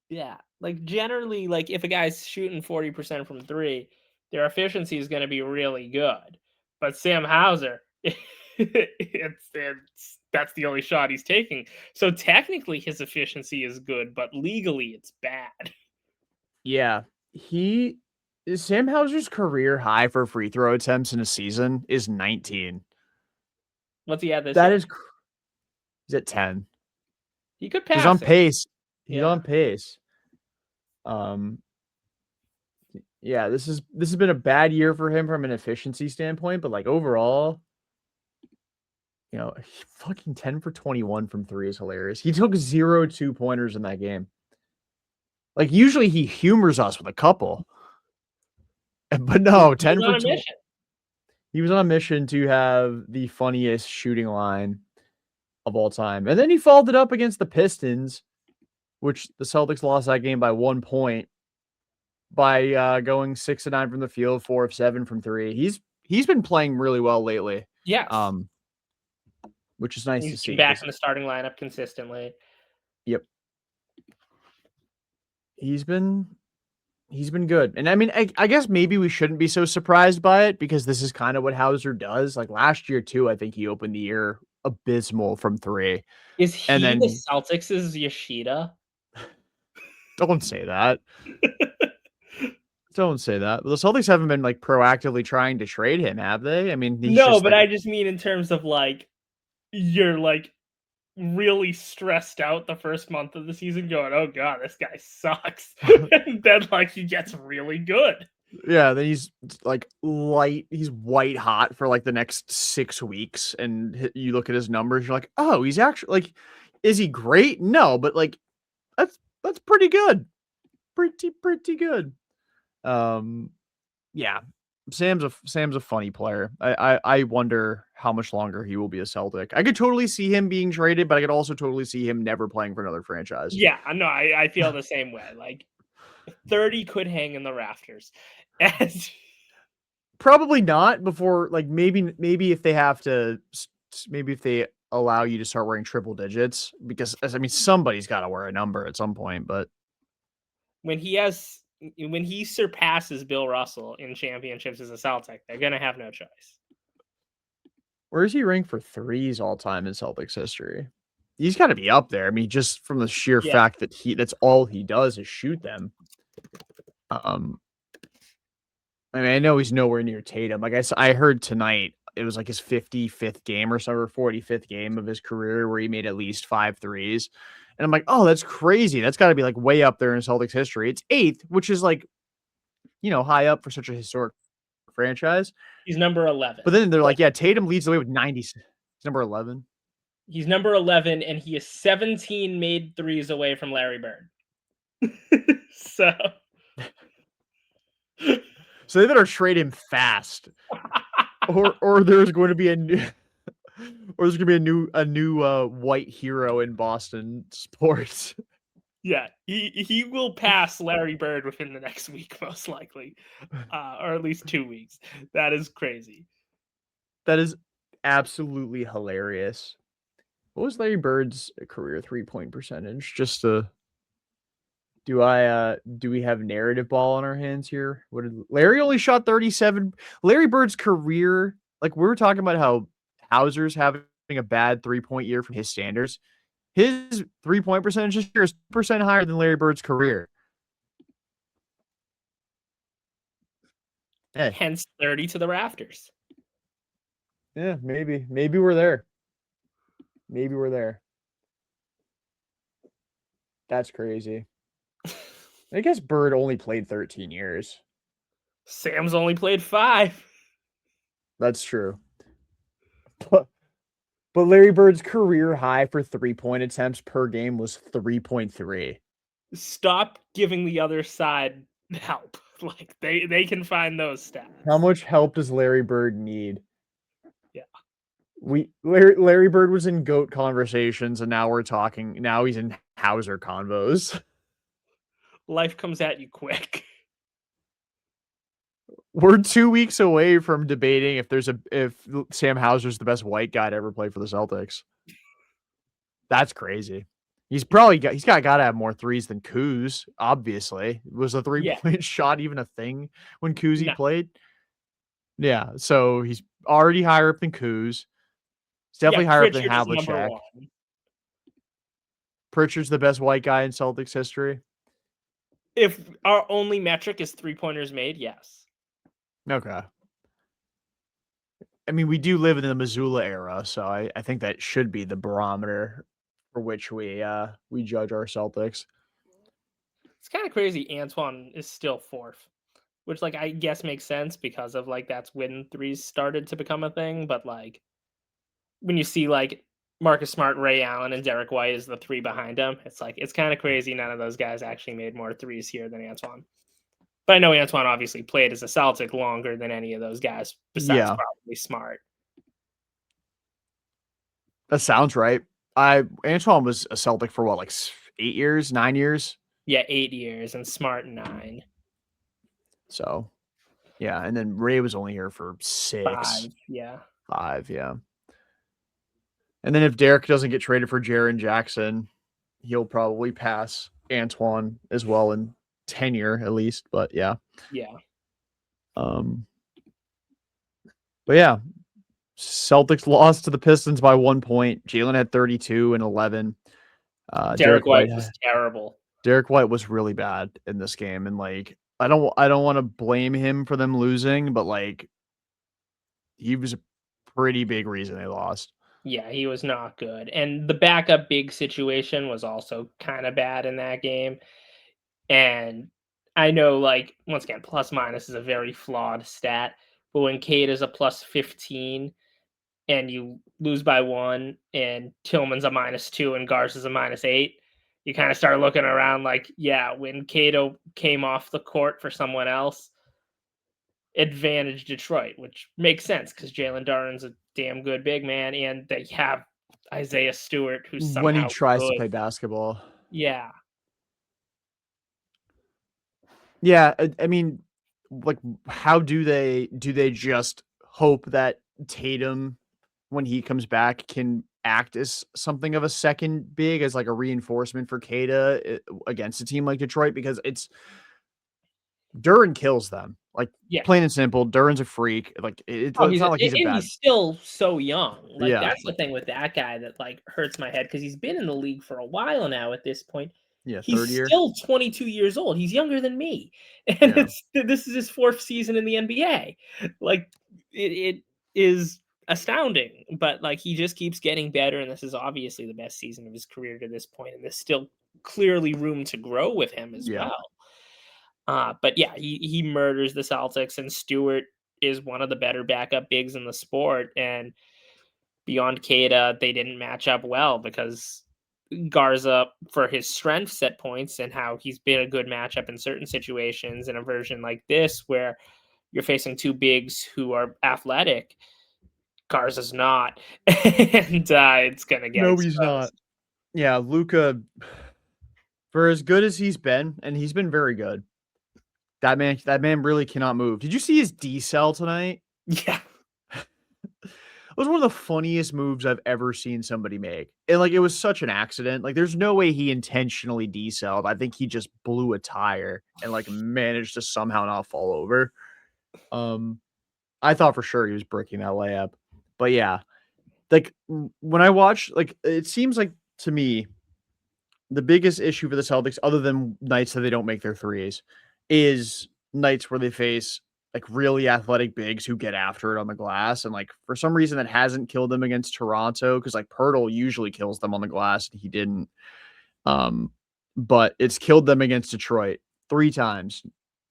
yeah, like, generally, like, if a guy's shooting 40% from 3, their efficiency is gonna be really good. But Sam Hauser, it's that's the only shot he's taking. So, technically, his efficiency is good, but legally, it's bad. Yeah, Sam Hauser's career high for free throw attempts in a season is 19. What's he at this That year? is he's at 10. He could He's on pass it. pace. He's Yeah. on pace. Um, yeah, this has been a bad year for him from an efficiency standpoint, but like overall, fucking 10 for 21 from 3 is hilarious. He took 0 2-pointers in that game. Like usually he humors us with a couple. But no, He was 10 for on a 20. mission. He was on a mission to have the funniest shooting line of all time. And then he followed it up against the Pistons, which the Celtics lost that game by 1 point by going 6 of 9 from the field, 4 of 7 from 3. He's been playing really well lately. Yes. Which is nice to He's see. been back in the starting lineup consistently. Yep. He's been good. And I mean, I guess maybe we shouldn't be so surprised by it because this is kind of what Hauser does. Like last year too, I think he opened the year abysmal from 3. Is And he the then Celtics' Yoshida? don't say that. Don't say that. The Celtics haven't been like proactively trying to trade him, have they? I mean, he's No, just but like I just mean in terms of, like, you're, like, really stressed out the first month of the season going, "Oh god, this guy sucks." And then, like, he gets really good. yeah, then he's like he's white hot for like the next 6 weeks and you look at his numbers, you're like, "Oh, he's actually like is he great? No, but like that's pretty good. Pretty good." Yeah. Sam's a funny player. I wonder how much longer he will be a Celtic. I could totally see him being traded, but I could also totally see him never playing for another franchise. Yeah, no, I feel the same way, like, 30 could hang in the rafters. And Probably not before like maybe if they have to maybe if they allow you to start wearing triple digits because I mean somebody's got to wear a number at some point, but when he surpasses Bill Russell in championships as a Celtic, they're gonna have no choice. where is he ranked for threes all time in Celtics history? He's got to be up there. I mean, just from the sheer Yeah. fact that that's all he does is shoot them. I mean, I know he's nowhere near Tatum. Like I heard tonight, it was like his 55th game or so, or 45th game of his career where he made at least 5 threes. And I'm like, oh, that's crazy. That's got to be like way up there in Celtics history. It's 8th, which is like, high up for such a historic franchise. He's number 11. But then they're like, yeah, Tatum leads the way with 90. He's number 11. He's number 11, and he is 17 made threes away from Larry Bird. So they better trade him fast, or there's going to be a new, or there's going to be a new white hero in Boston sports. yeah, he will pass Larry Bird within the next week, most likely, or at least 2 weeks. That is crazy. That is absolutely hilarious. What was Larry Bird's career 3-point percentage? Just to do we have narrative ball on our hands here? What did Larry only shot 37? Larry Bird's career, like we were talking about how Hauser's having a bad 3-point year from his standards. His 3-point percentage this year is 2% higher than Larry Bird's career. Hey. Hence 30 to the rafters. Yeah, maybe we're there. Maybe we're there. That's crazy. I guess Bird only played 13 years. Sam's only played 5. That's true. But Larry Bird's career high for 3-point attempts per game was 3.3. Stop giving the other side help. Like they can find those stats. How much help does Larry Bird need? Yeah. Larry Bird was in GOAT conversations, and now he's in Hauser convos. Life comes at you quick. We're 2 weeks away from debating if Sam Hauser's the best white guy to ever play for the Celtics. That's crazy. He's got to have more threes than Kuz, obviously. Was a 3-point shot even a thing when Kuzi played? Yeah, so he's already higher up than Kuz. He's definitely higher up than Havlicek. Pritchard's the best white guy in Celtics history. If our only metric is 3-pointers made, yes. Okay. I mean, we do live in the Missoula era, so I think that should be the barometer for which we judge our Celtics. It's kind of crazy Antoine is still fourth, which like I guess makes sense because of like that's when threes started to become a thing, but like when you see like Marcus Smart, Ray Allen, and Derek White is the three behind him, it's kind of crazy none of those guys actually made more threes here than Antoine. But I know Antoine obviously played as a Celtic longer than any of those guys, besides probably Smart. That sounds right. Antoine was a Celtic for what, like 8 years, 9 years? Yeah, 8 years, and Smart 9. So, yeah, and then Ray was only here for 6. 5, yeah. 5, yeah. And then if Derek doesn't get traded for Jaren Jackson, he'll probably pass Antoine as well in tenure at least. But yeah. Yeah. But yeah, Celtics lost to the Pistons by 1 point. Jaylen had 32 and 11. Derek White was terrible. Derek White was really bad in this game, and like I don't want to blame him for them losing, but like he was a pretty big reason they lost. Yeah, he was not good. And the backup big situation was also kind of bad in that game. And I know, like, once again, plus minus is a very flawed stat. But when Cade is a plus 15 and you lose by 1 and Tillman's a -2 and Garza's a -8, you kind of start looking around like, yeah, when Cato came off the court for someone else, advantage Detroit, which makes sense because Jalen Duren's a damn good big man, and they have Isaiah Stewart, who's somehow when he tries good. to play basketball. Yeah. Yeah, I mean, like, how do they just hope that Tatum, when he comes back, can act as something of a second big, as like a reinforcement for Kata against a team like Detroit? Because Duren kills them. Like, plain and simple, Duren's a freak. Like, it's not like he's a bad. He's still so young. Like, that's the thing with that guy that like hurts my head because he's been in the league for a while now at this point. Yeah, he's still 22 years old. He's younger than me, and this is his 4th season in the NBA. Like, it is astounding, but like he just keeps getting better, and this is obviously the best season of his career to this point, and there's still clearly room to grow with him as well. But yeah, he murders the Celtics, and Stewart is one of the better backup bigs in the sport. And beyond Kata, they didn't match up well because Garza, for his strengths at points and how he's been a good matchup in certain situations, in a version like this where you're facing 2 bigs who are athletic, Garza's not, and it's gonna get no, he's not. Yeah, Luka, for as good as he's been, and he's been very good. That man really cannot move. Did you see his decel tonight? Yeah. It was one of the funniest moves I've ever seen somebody make. And like, it was such an accident. Like, there's no way he intentionally decelled. I think he just blew a tire and like managed to somehow not fall over. I thought for sure he was breaking that layup. But yeah, like when I watch, like, it seems like to me, the biggest issue for the Celtics, other than nights that they don't make their threes, is nights where they face like really athletic bigs who get after it on the glass. And like, for some reason that hasn't killed them against Toronto, because like Pirtle usually kills them on the glass and he didn't. But it's killed them against Detroit 3 times.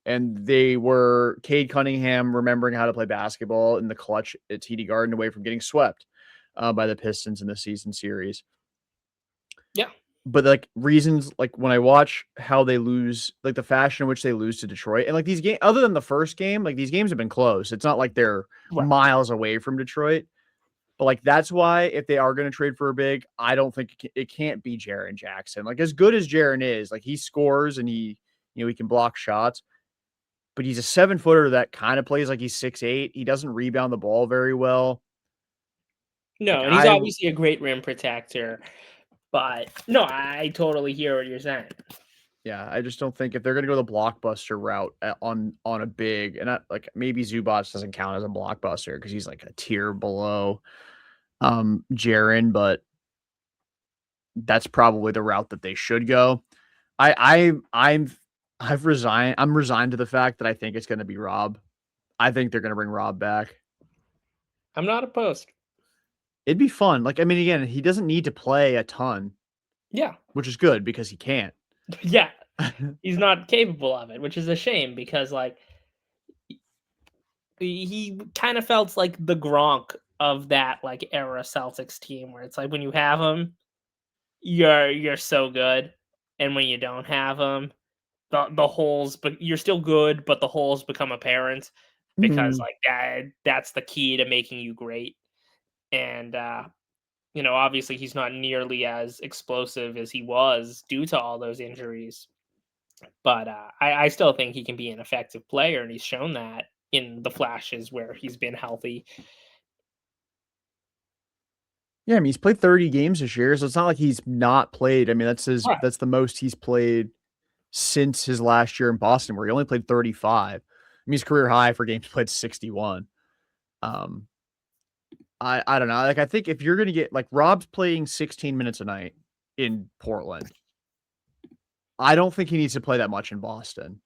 And they were Cade Cunningham remembering how to play basketball in the clutch at TD Garden away from getting swept. by the Pistons in the season series. Yeah. But like reasons, like when I watch how they lose, like the fashion in which they lose to Detroit, and like these games, other than the first game, like these games have been close. It's not like they're Right. miles away from Detroit. But like that's why if they are going to trade for a big, I don't think it can't be Jaren Jackson. Like as good as Jaren is, like he scores and he can block shots, but he's a 7-footer that kind of plays like he's 6'8". He doesn't rebound the ball very well. No, Like and he's obviously a great rim protector. But no, I totally hear what you're saying. Yeah, I just don't think if they're going to go the blockbuster route on a big, and like maybe Zubac doesn't count as a blockbuster because he's like a tier below Jaren, but that's probably the route that they should go. I've resigned. I'm resigned to the fact that I think it's going to be Rob. I think they're going to bring Rob back. I'm not opposed. It'd be fun. Like I mean, again, he doesn't need to play a ton. Yeah, which is good because he can't. Yeah, he's not capable of it, which is a shame because like he kind of felt like the Gronk of that like era Celtics team where it's like when you have him, you're so good, and when you don't have him, the holes, but you're still good, but the holes become apparent because like that's the key to making you great. And obviously he's not nearly as explosive as he was due to all those injuries. But I still think he can be an effective player, and he's shown that in the flashes where he's been healthy. Yeah, I mean, he's played 30 games this year, so it's not like he's not played. I mean, that's the most he's played since his last year in Boston, where he only played 35. I mean, his career high for games played 61. I don't know. Like, I think if you're gonna get like Rob's playing 16 minutes a night in Portland, I don't think he needs to play that much in Boston.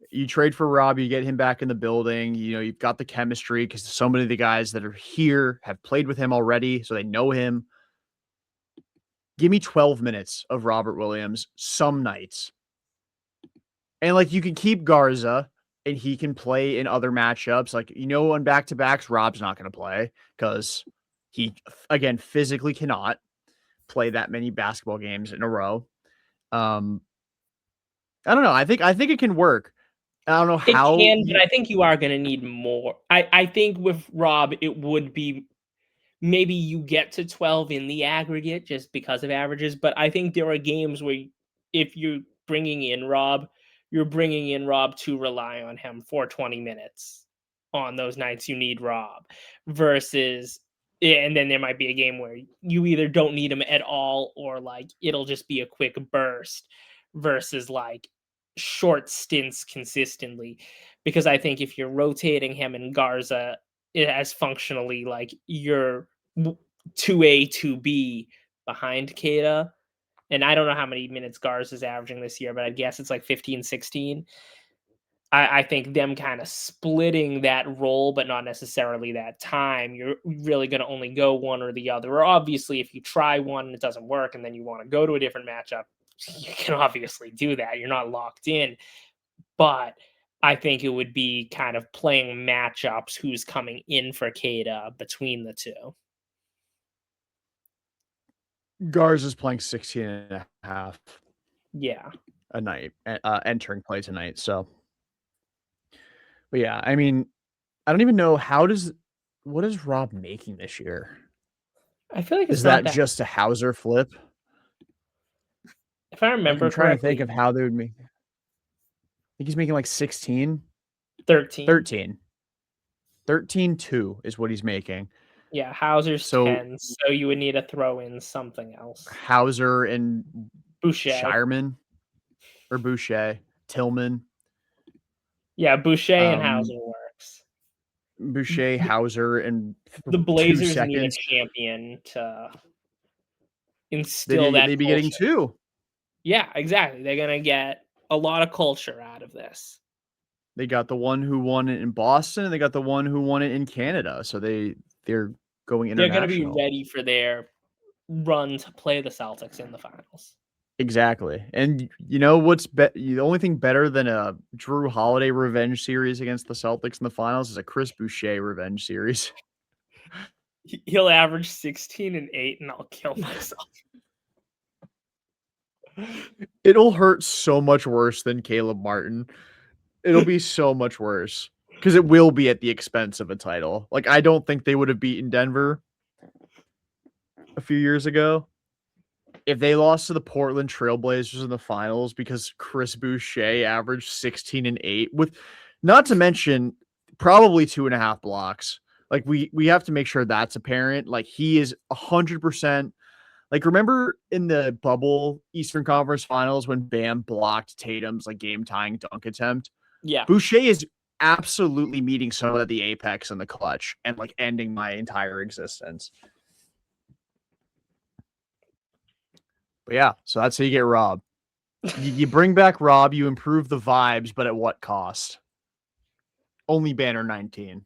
You trade for Rob, you get him back in the building. You've got the chemistry because so many of the guys that are here have played with him already, so they know him. Give me 12 minutes of Robert Williams some nights. And like you can keep Garza and he can play in other matchups. Like, on back-to-backs, Rob's not going to play because he, again, physically cannot play that many basketball games in a row. I don't know. I think it can work. I don't know how. It can, but I think you are going to need more. I think with Rob, it would be maybe you get to 12 in the aggregate just because of averages. But I think there are games where if you're bringing in Rob, you're bringing in Rob to rely on him for 20 minutes on those nights you need Rob versus. And then there might be a game where you either don't need him at all or like it'll just be a quick burst versus like short stints consistently, because I think if you're rotating him and Garza as functionally like you're 2A, 2B behind Keita, and I don't know how many minutes Garza is averaging this year, but I guess it's like 15, 16. I think them kind of splitting that role, but not necessarily that time, you're really going to only go one or the other. Or obviously, if you try one and it doesn't work and then you want to go to a different matchup, you can obviously do that. You're not locked in. But I think it would be kind of playing matchups who's coming in for Keita between the two. Garza's playing 16 and a half. Yeah. A night, entering play tonight. So, but yeah, I mean, I don't even know what is Rob making this year? I feel like it's Is not that that. just a Hauser flip? If I Like, remember I'm trying to think correctly, of how they would make. I think he's making like 16, 13. 13, 13.2 is what he's making. Yeah, Hauser's So 10, so you would need to throw in something else. Hauser and Boucher. Shireman or Boucher, Tillman. Yeah, Boucher and Hauser works. Boucher, Hauser, and The 2 Blazers need a seconds. champion to instill that They'd be culture. getting 2. Yeah, exactly. They're gonna get a lot of culture out of this. They got the one who won it in Boston, and they got the one who won it in Canada. So they're going They're gonna be international. ready for their run to play the Celtics in the finals. Exactly. And what's the only thing better than a Drew Holiday revenge series against the Celtics in the finals is a Chris Boucher revenge series. He'll average 16 and 8, and I'll kill myself. It'll hurt so much worse than Caleb Martin. It'll be so much worse because it will be at the expense of a title. Like, I don't think they would have beaten Denver a few years ago if they lost to the Portland Trailblazers in the finals because Chris Boucher averaged 16 and 8 with, not to mention, probably 2.5 blocks. Like, we have to make sure that's apparent. Like, he is 100%. Like, remember in the bubble Eastern Conference Finals when Bam blocked Tatum's like game-tying dunk attempt? Yeah. Boucher is absolutely meeting someone at the apex in the clutch and like ending my entire existence. But yeah, so that's how you get Rob. You bring back Rob, you improve the vibes, but at what cost? Only banner 19.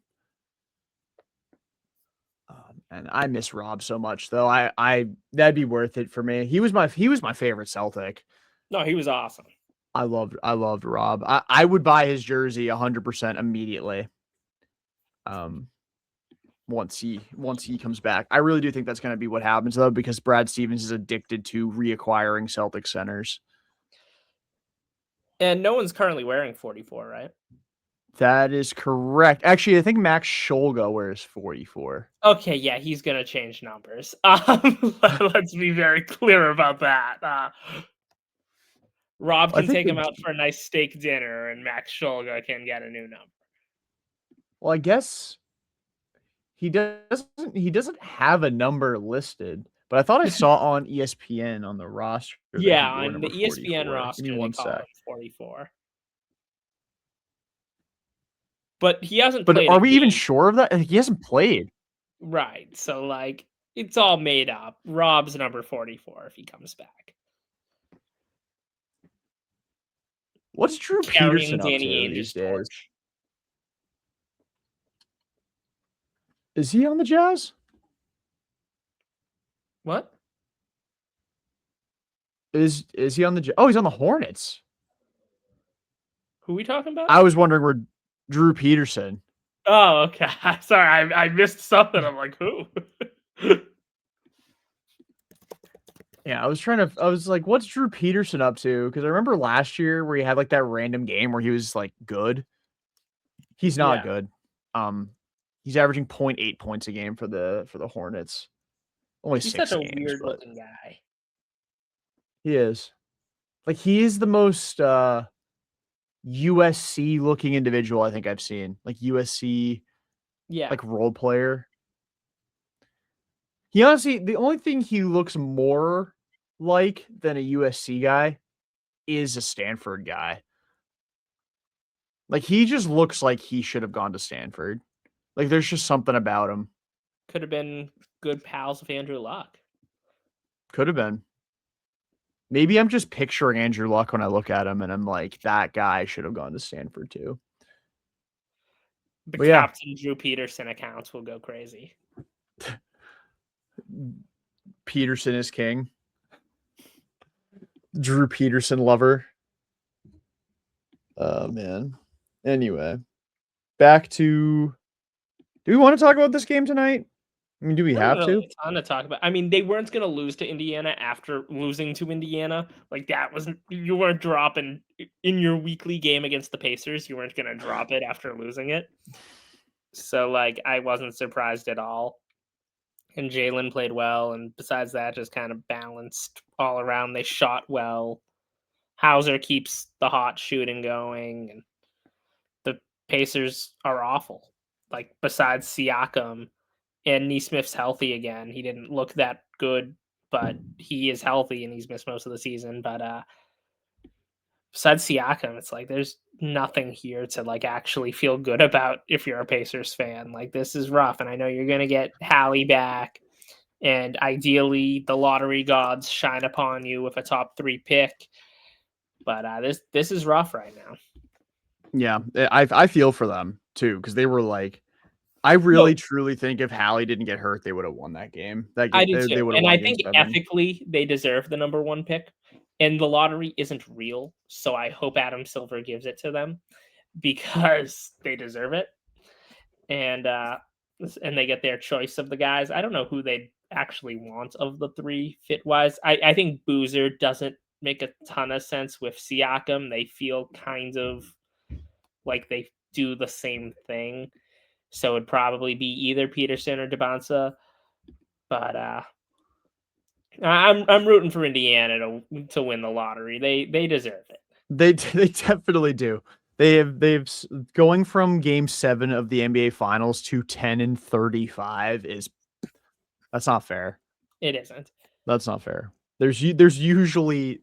And I miss Rob so much, though. I that'd be worth it for me. He was my favorite Celtic. No, he was awesome. I loved Rob. I would buy his jersey 100% immediately. Once he comes back, I really do think that's going to be what happens, though, because Brad Stevens is addicted to reacquiring Celtic centers. And no one's currently wearing 44, right? That is correct. Actually, I think Max Scholga wears 44. Okay, yeah, he's gonna change numbers. Let's be very clear about that. Rob can take him out for a nice steak dinner, and Max Scholga can get a new number. Well, I guess he doesn't have a number listed, but I thought I saw on ESPN on the roster. Yeah, on the ESPN roster, they call him 44. But he hasn't played. But are we even sure of that? He hasn't played. Right. So, like, it's all made up. Rob's number 44 if he comes back. What's Drew Peterson up to these days? Is he on the Jazz? What? Is he on the? Oh, he's on the Hornets. Who are we talking about? I was wondering where Drew Peterson. Oh, okay. Sorry, I missed something. I'm like, who? Yeah, I was like, what's Drew Peterson up to? Because I remember last year where he had like that random game where he was like good. He's not good. He's averaging 0.8 points a game for the Hornets. Only he's 6 such a games, weird looking guy. He is. Like, he is the most USC looking individual I think I've seen. Like USC, like role player. He honestly, the only thing he looks more like than a USC guy is a Stanford guy. Like, he just looks like he should have gone to Stanford. Like, there's just something about him. Could have been good pals with Andrew Luck. Could have been. Maybe I'm just picturing Andrew Luck when I look at him, and I'm like, that guy should have gone to Stanford too. The Captain Drew Peterson accounts will go crazy. Peterson is king. Drew Peterson lover. Oh, man. Anyway, back to... Do we want to talk about this game tonight? I mean, do we have to? A ton to talk about. I mean, they weren't going to lose to Indiana after losing to Indiana. Like, that wasn't... You weren't dropping... In your weekly game against the Pacers, you weren't going to drop it after losing it. So, like, I wasn't surprised at all. And Jaylen played well, and besides that, just kind of balanced all around. They shot well. Hauser keeps the hot shooting going, and the Pacers are awful. Like, besides Siakam, and Nesmith's healthy again. He didn't look that good, but he is healthy, and he's missed most of the season. But besides Siakam, it's like there's nothing here to like actually feel good about if you're a Pacers fan. Like, this is rough, and I know you're gonna get Hallie back, and ideally the lottery gods shine upon you with a top 3 pick. But this is rough right now. Yeah, I feel for them too, because they were like, I really truly think if Hallie didn't get hurt, they would have won that game. I do too, and I think ethically they deserve the number 1 pick. And the lottery isn't real, so I hope Adam Silver gives it to them because they deserve it. And and they get their choice of the guys. I don't know who they actually want of the three fit wise. I think Boozer doesn't make a ton of sense with Siakam. They feel kind of like they do the same thing. So it'd probably be either Peterson or Debonsa. But I'm rooting for Indiana to win the lottery. They deserve it. They definitely do. They've going from Game 7 of the NBA Finals to 10-35 that's not fair. It isn't. That's not fair. There's usually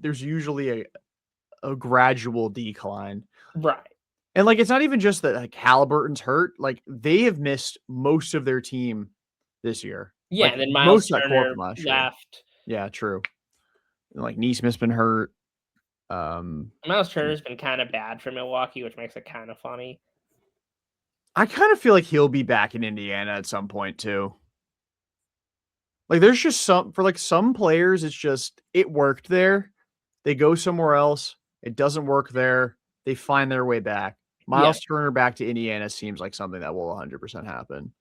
a gradual decline, right? And like it's not even just that like Halliburton's hurt. Like they have missed most of their team this year. Yeah, like, and then Miles Turner left. Yeah, true. And, like Neesmith's been hurt. Miles Turner's been kind of bad for Milwaukee, which makes it kind of funny. I kind of feel like he'll be back in Indiana at some point too. Like there's just some players, it's just it worked there. They go somewhere else. It doesn't work there. They find their way back. Miles Turner back to Indiana seems like something that will 100% happen.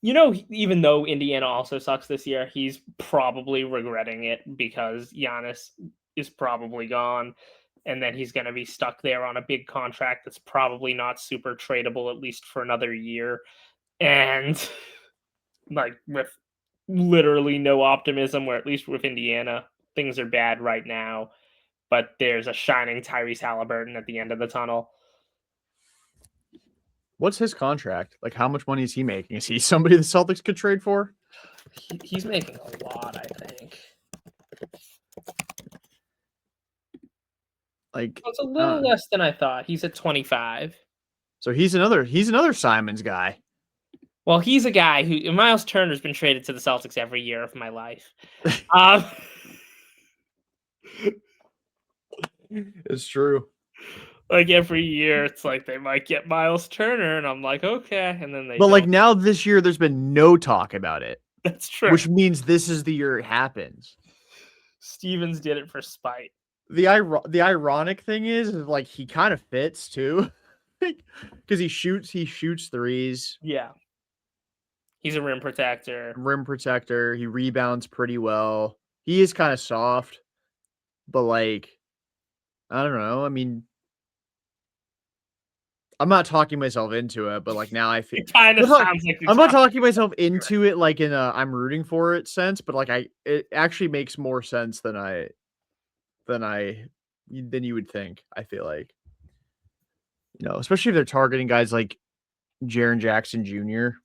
You know, even though Indiana also sucks this year, he's probably regretting it because Giannis is probably gone. And then he's going to be stuck there on a big contract that's probably not super tradable, at least for another year. And like with literally no optimism, or at least with Indiana, things are bad right now. But there's a shining Tyrese Halliburton at the end of the tunnel. What's his contract? Like, how much money is he making? Is he somebody the Celtics could trade for? He's making a lot, I think. Like, it's a little less than I thought. He's at 25. So he's another Simons guy. Well, he's a guy who Miles Turner's been traded to the Celtics every year of my life. It's true. Like every year, it's like they might get Miles Turner, and I'm like, okay, and then they. But like now, this year, there's been no talk about it. That's true. Which means this is the year it happens. Stevens did it for spite. The ironic thing is like he kind of fits too, because he shoots threes. Yeah, he's a rim protector. He rebounds pretty well. He is kind of soft, but like, I don't know. I mean, I'm not talking myself into it, but like now I feel it kind of sounds like I'm not talking myself into it like in a I'm rooting for it sense, but like it actually makes more sense than you would think. I feel like, especially if they're targeting guys like Jaren Jackson Jr.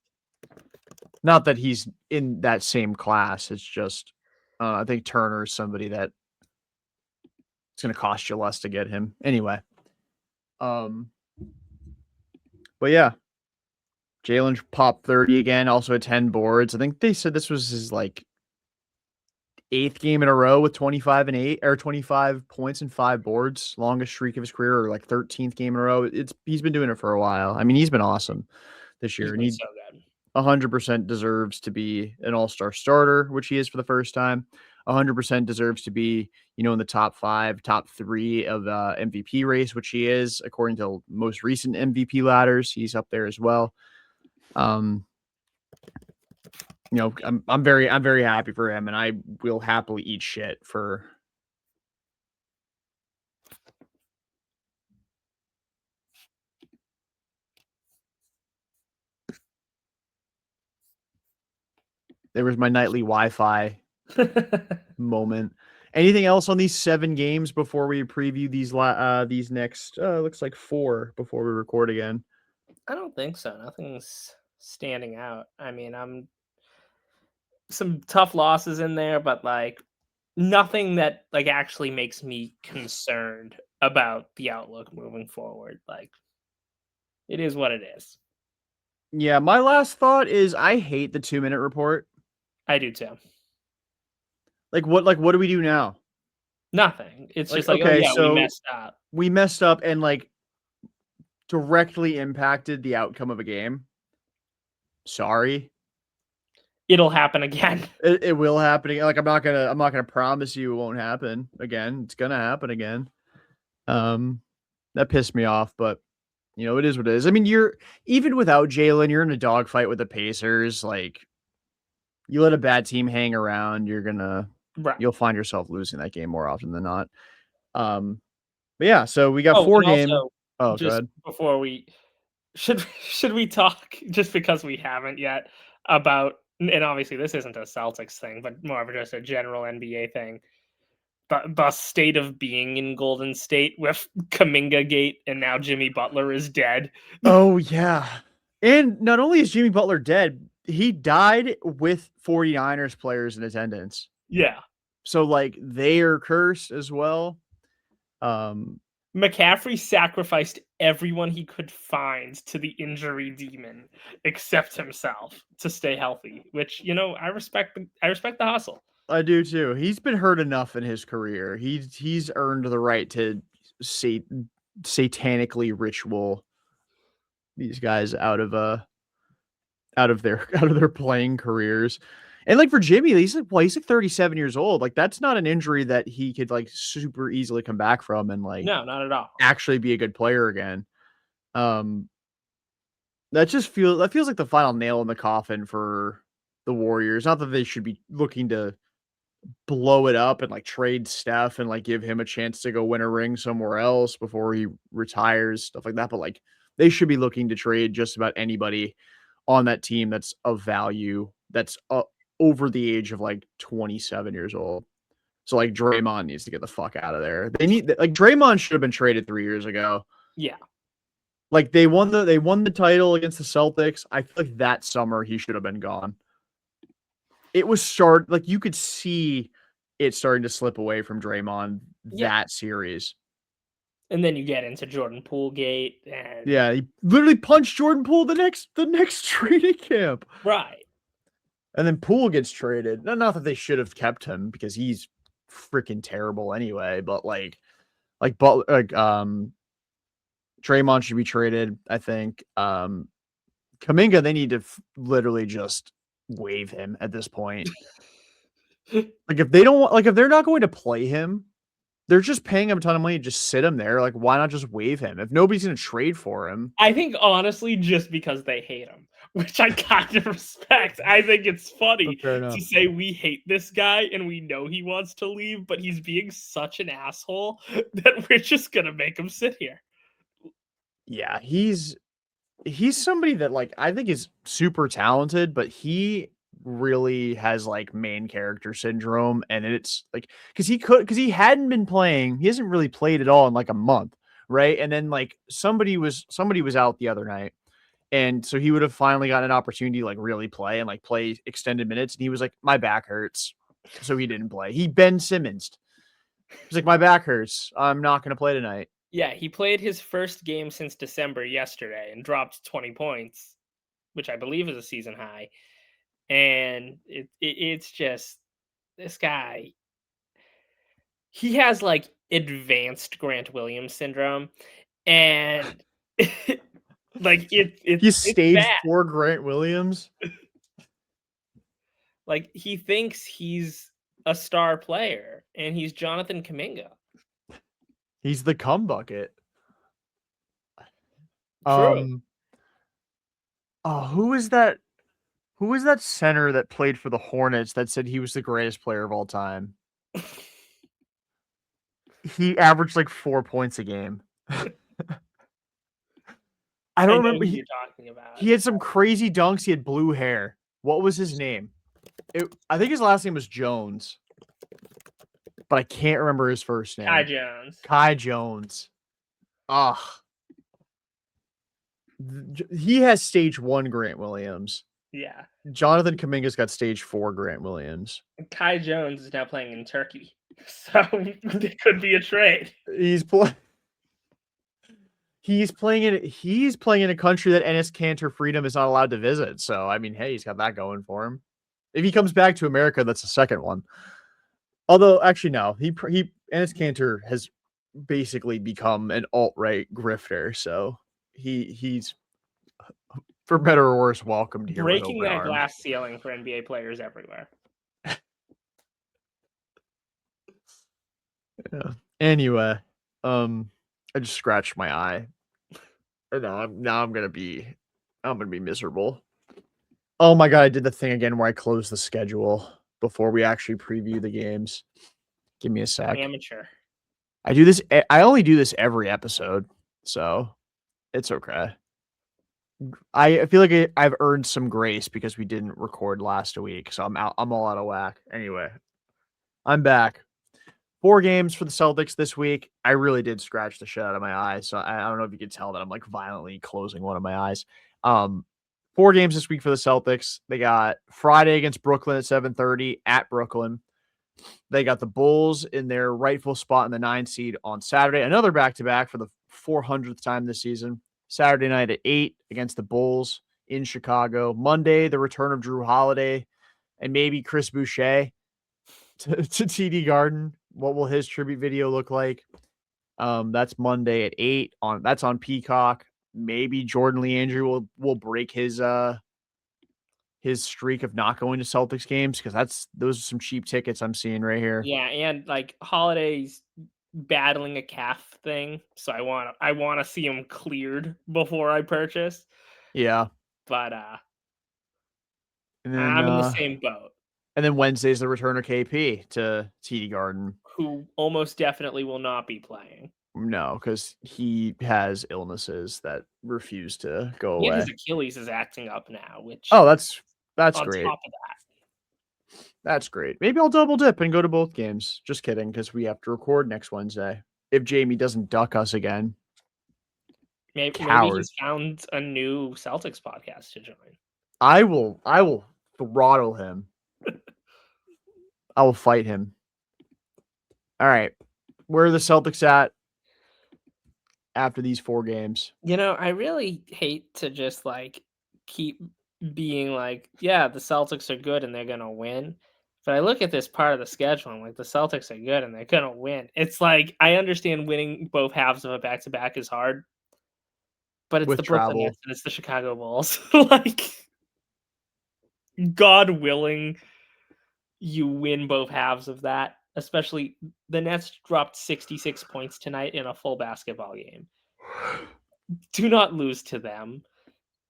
Not that he's in that same class. It's just I think Turner is somebody that it's going to cost you less to get him anyway. But yeah, Jaylen popped 30 again, also had 10 boards. I think they said this was his like 8th game in a row with 25 points and 5 boards, longest streak of his career, or like 13th game in a row. He's been doing it for a while. I mean, he's been awesome this year, and he so 100% deserves to be an all-star starter, which he is for the first time. 100% deserves to be, in the top 5, top 3 of the MVP race, which he is according to most recent MVP ladders. He's up there as well. I'm very happy for him, and I will happily eat shit for. There was my nightly Wi-Fi moment. Anything else on these 7 games before we preview these next? Looks like 4 before we record again. I don't think so. Nothing's standing out. I mean, some tough losses in there, but like nothing that like actually makes me concerned about the outlook moving forward. Like it is what it is. Yeah, my last thought is I hate the 2-minute report. I do too. Like what do we do now? Nothing. It's just like, okay, oh yeah, so we messed up. We messed up and like directly impacted the outcome of a game. Sorry. It'll happen again. It will happen again. Like I'm not gonna promise you it won't happen again. It's gonna happen again. That pissed me off, but It is what it is. I mean, you're even without Jaylen, you're in a dogfight with the Pacers. Like, you let a bad team hang around, Right. you'll find yourself losing that game more often than not. But yeah, so we got Oh, 4 and game. also, Oh, go just ahead. before we should we talk, just because we haven't yet, about, and obviously this isn't a Celtics thing, but more of just a general NBA thing, the state of being in Golden State with Kaminga Gate, and now Jimmy Butler is dead. Oh yeah. And not only is Jimmy Butler dead, he died with 49ers players in attendance. Yeah. So like they are cursed as well. Um McCaffrey sacrificed everyone he could find to the injury demon except himself to stay healthy, which, I respect the hustle. I do too. He's been hurt enough in his career. He's earned the right to satanically ritual these guys out of their playing careers. And like for Jimmy, he's like 37 years old. Like that's not an injury that he could like super easily come back from and like No, not at all. actually be a good player again. Um that feels like the final nail in the coffin for the Warriors. Not that they should be looking to blow it up and like trade Steph and like give him a chance to go win a ring somewhere else before he retires, stuff like that. But like they should be looking to trade just about anybody on that team that's of value that's over the age of like 27 years old. So like Draymond needs to get the fuck out of there. Like Draymond should have been traded 3 years ago. Yeah. Like they won the title against the Celtics. I feel like that summer he should have been gone. It was like you could see it starting to slip away from Draymond Yeah. that series. And then you get into Jordan Poole Gate, and Yeah, he literally punched Jordan Poole the next training camp. right. And then Poole gets traded. Not that they should have kept him because he's freaking terrible anyway, but Draymond should be traded, I think. Kaminga, they need to literally just waive him at this point. Like if they don't like if they're not going to play him, they're just paying him a ton of money to just sit him there. Like why not just waive him? If nobody's going to trade for him. I think honestly, just because they hate him, which I kind of respect. I think it's funny Fair enough. to say we hate this guy and we know he wants to leave, but he's being such an asshole that we're just gonna make him sit here. Yeah, he's somebody that like I think is super talented, but he really has like main character syndrome, and it's like because he hadn't been playing, he hasn't really played at all in like a month, right? And then like somebody was out the other night, and so he would have finally gotten an opportunity to like really play and like play extended minutes, and he was like, my back hurts, so he didn't play. He Ben Simmons. He's like, my back hurts, I'm not gonna play tonight. Yeah, he played his first game since December yesterday and dropped 20 points, which I believe is a season high. And it's just this guy. He has like advanced Grant Williams syndrome, and like He's it's stage bad. 4 Grant Williams. Like he thinks he's a star player, and he's Jonathan Kaminga. He's the cum bucket. True. Oh, who is that? Who is that center that played for the Hornets that said he was the greatest player of all time? He averaged like 4 points a game. I don't I know remember. who you're talking about. He had some crazy dunks. He had blue hair. What was his name? I think his last name was Jones, but I can't remember his first name. Kai Jones. Kai Jones. Ugh. He has stage 1 Grant Williams. Yeah. Jonathan Kaminga's got stage 4 Grant Williams. Kai Jones is now playing in Turkey, so it could be a trade. He's playing in a country that Enes Kanter Freedom is not allowed to visit. So I mean, hey, he's got that going for him. If he comes back to America, that's the second one. Although, actually, no, Enes Kanter has basically become an alt-right grifter, so he's for better or worse welcomed here. Breaking that glass ceiling for NBA players everywhere. Yeah. Anyway, I just scratched my eye. now I'm gonna be miserable. Oh my god, I did the thing again where I closed the schedule before we actually preview the games. Give me a sec. Amateur. I do this. I only do this every episode, so it's okay. I feel like I've earned some grace because we didn't record last week, so I'm all out of whack. Anyway, I'm back. 4 games for the Celtics this week. I really did scratch the shit out of my eyes, so I don't know if you could tell that I'm like violently closing one of my eyes. 4 games this week for the Celtics. They got Friday against Brooklyn at 7:30 at Brooklyn. They got the Bulls in their rightful spot in the 9 seed on Saturday. Another back-to-back for the 400th time this season. Saturday night at 8 against the Bulls in Chicago. Monday, the return of Drew Holiday and maybe Chris Boucher to TD Garden. What will his tribute video look like? That's Monday at 8 that's on Peacock. Maybe Jordan Leandry will break his streak of not going to Celtics games because those are some cheap tickets I'm seeing right here. Yeah, and like Holiday's battling a calf thing, so I want to see him cleared before I purchase. Yeah. But And then I'm in the same boat. And then Wednesday's the return of KP to TD Garden. Who almost definitely will not be playing. No, because he has illnesses that refuse to go And away. his Achilles is acting up now, which that's on great. top of that. That's great. Maybe I'll double dip and go to both games. Just kidding, because we have to record next Wednesday. If Jamie doesn't duck us again. Maybe Coward. he's found a new Celtics podcast to join. I will throttle him. I will fight him. All right. Where are the Celtics at after these 4 games? You know, I really hate to just like keep being like, yeah, the Celtics are good and they're gonna win. But I look at this part of the schedule, I'm like, the Celtics are good and they're gonna win. It's like I understand winning both halves of a back to back is hard, but it's With the Brooklyn travel. Nets and it's the Chicago Bulls. Like, God willing, you win both halves of that. Especially the Nets dropped 66 points tonight in a full basketball game. Do not lose to them.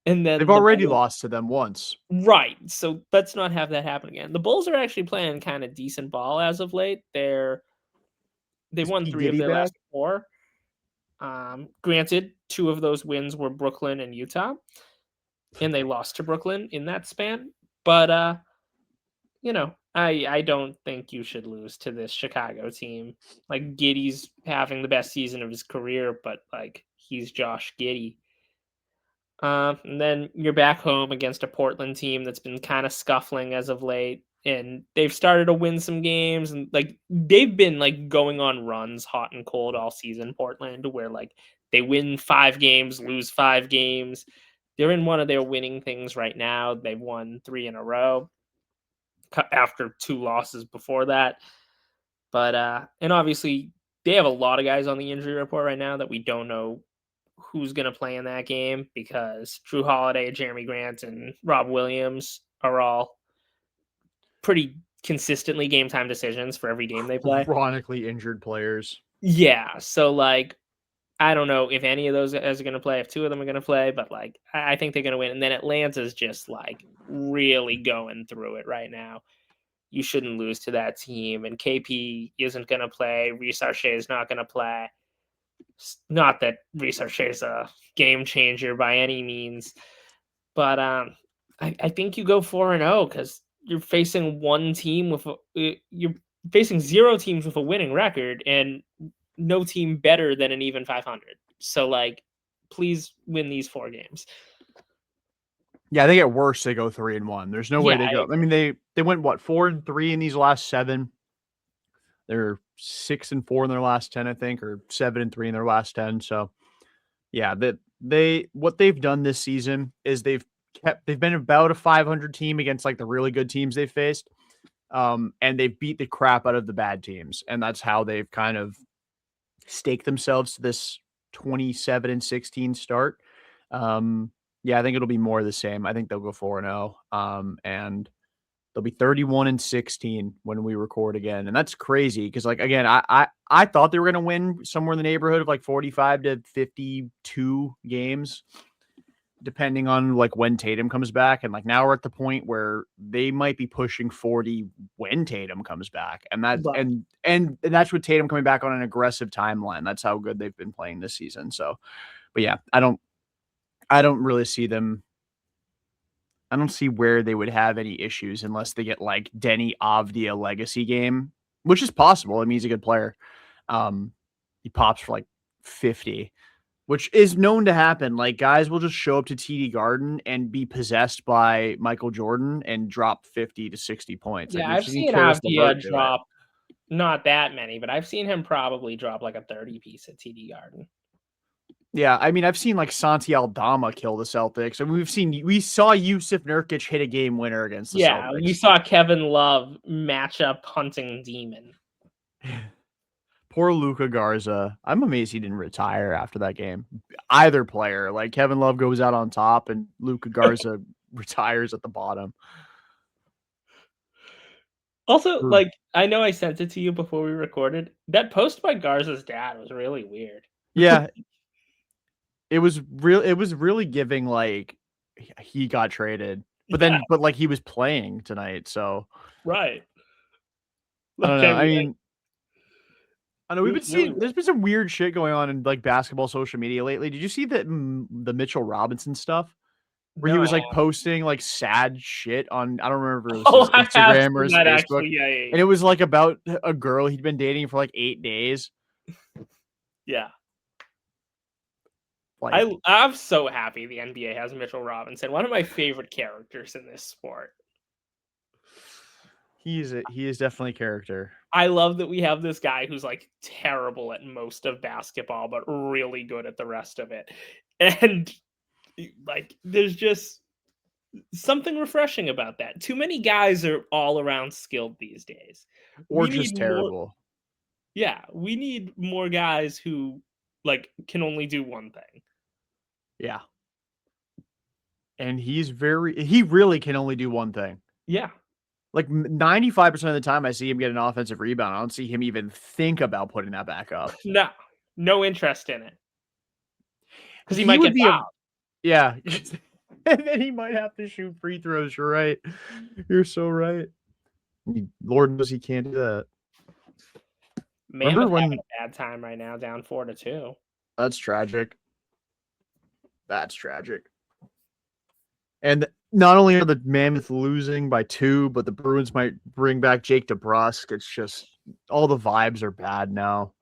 And then They've the already Bulls, lost to them once. right? So let's not have that happen again. The Bulls are actually playing kind of decent ball as of late. They won 3 of Giddy their back? last 4. Granted, 2 of those wins were Brooklyn and Utah, and they lost to Brooklyn in that span. But you know, I don't think you should lose to this Chicago team. Like Giddy's having the best season of his career, but like he's Josh Giddey. And then you're back home against a Portland team that's been kind of scuffling as of late, and they've started to win some games, and like they've been like going on runs, hot and cold all season. Portland, where like they win 5 games, lose 5 games. They're in one of their winning things right now. They've won 3 in a row after 2 losses before that. But and obviously they have a lot of guys on the injury report right now that we don't know who's going to play in that game because Drew Holiday, Jeremy Grant, and Rob Williams are all pretty consistently game time decisions for every game they play. Chronically injured players. Yeah, so like I don't know if any of those guys are going to play, if 2 of them are going to play, but like I think they're going to win. And then Atlanta's just like really going through it right now. You shouldn't lose to that team. And KP isn't going to play. Reece Archie is not going to play. Not that Reece Archie is a game changer by any means, but I think you go 4-0 because you're facing one team with you're facing 0 teams with a winning record and no team better than an even 500. So like, please win these 4 games. Yeah, they get worse. They go 3-1. There's no way they go. I mean, they went what 4-3 in these last 7. They're 6-4 in their last 10, I think, or 7-3 in their last 10. So, yeah, what they've done this season is they've been about a 500 team against like the really good teams they've faced, and they've beat the crap out of the bad teams, and that's how they've kind of staked themselves to this 27-16 start. Yeah, I think it'll be more of the same. I think they'll go 4-0. And They'll be 31-16 when we record again. And that's crazy because, like, again, I thought they were going to win somewhere in the neighborhood of like 45 to 52 games, depending on like when Tatum comes back. And like now we're at the point where they might be pushing 40 when Tatum comes back. And that's and that's with Tatum coming back on an aggressive timeline. That's how good they've been playing this season. So, but yeah, I don't really see them. I don't see where they would have any issues unless they get like Denny Avdia legacy game, which is possible. I mean, he's a good player. He pops for like 50, which is known to happen. Like guys will just show up to TD Garden and be possessed by Michael Jordan and drop 50 to 60 points. Yeah, like, I've seen Avdia drop not that many, but I've seen him probably drop like a 30 piece at TD Garden. Yeah, I mean, I've seen like Santi Aldama kill the Celtics. I mean, we saw Yusuf Nurkic hit a game winner against the Celtics. Yeah, we saw Kevin Love matchup hunting demon. Poor Luka Garza. I'm amazed he didn't retire after that game. Either player, like Kevin Love goes out on top and Luka Garza retires at the bottom. Also, like, I know I sent it to you before we recorded. That post by Garza's dad was really weird. Yeah. It was really giving like he got traded, but then like he was playing tonight, so right. I don't know. I mean, I know we've been seeing there's been some weird shit going on in like basketball social media lately. Did you see that the Mitchell Robinson stuff where he was like posting like sad shit on I don't remember if it was his Instagram or his Facebook, actually, yeah. And it was like about a girl he'd been dating for like 8 days. Yeah. Like, I'm so happy the NBA has Mitchell Robinson, one of my favorite characters in this sport. He is definitely a character. I love that we have this guy who's like terrible at most of basketball, but really good at the rest of it. And like, there's just something refreshing about that. Too many guys are all around skilled these days. Or just terrible. Yeah, we need more guys who like can only do one thing. Yeah. And he really can only do one thing. Yeah. Like 95% of the time I see him get an offensive rebound. I don't see him even think about putting that back up. No interest in it. Because he might get fouled. Yeah. And then he might have to shoot free throws. You're right. You're so right. Lord knows he can't do that. Mammoth having a bad time right now, down 4-2. That's tragic. That's tragic. And not only are the Mammoth losing by 2, but the Bruins might bring back Jake DeBrusk. It's just all the vibes are bad now.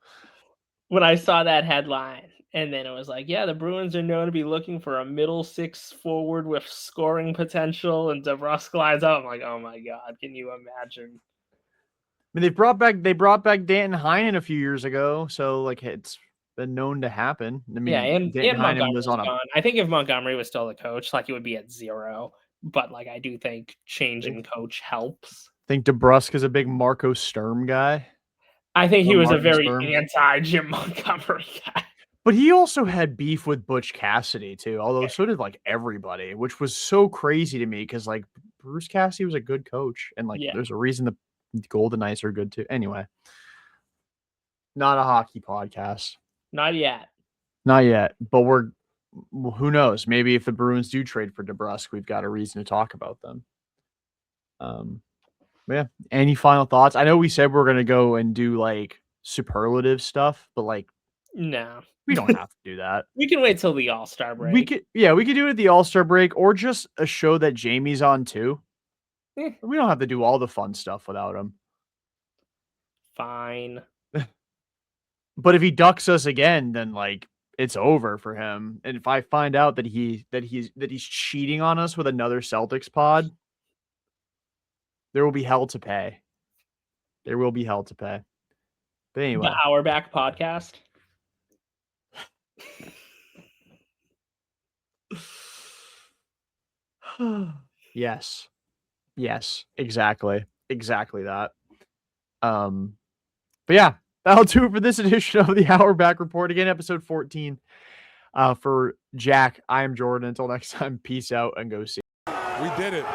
When I saw that headline, and then it was like, yeah, the Bruins are known to be looking for a middle 6 forward with scoring potential, and DeBrusk lines up. I'm like, oh my god, can you imagine? I mean, they brought back Danton Heinen a few years ago, so like it's been known to happen. I mean, yeah, and Montgomery was on gone. I think if Montgomery was still the coach, like it would be at 0. But like I do think changing coach helps. Think DeBrusk is a big Marco Sturm guy. I think he was a very anti-Jim Montgomery guy. But he also had beef with Butch Cassidy too, although so did like everybody, which was so crazy to me because like Bruce Cassidy was a good coach, and like there's a reason the Golden Knights are good too. Anyway, not a hockey podcast. Not yet. Not yet, but who knows? Maybe if the Bruins do trade for DeBrusk, we've got a reason to talk about them. Yeah. Any final thoughts? I know we said we're gonna go and do like superlative stuff, but like, no, we don't have to do that. We can wait till the All-Star break. We could do it at the All-Star break, or just a show that Jamie's on too. We don't have to do all the fun stuff without him. Fine. But if he ducks us again, then like it's over for him. And if I find out that he's cheating on us with another Celtics pod, there will be hell to pay. There will be hell to pay. But anyway, the Auerbach podcast. Yes, exactly that. But yeah, that'll do it for this edition of the Auerbach Report. Again, episode 14. For Jack, I am Jordan. Until next time, peace out and go see. We did it.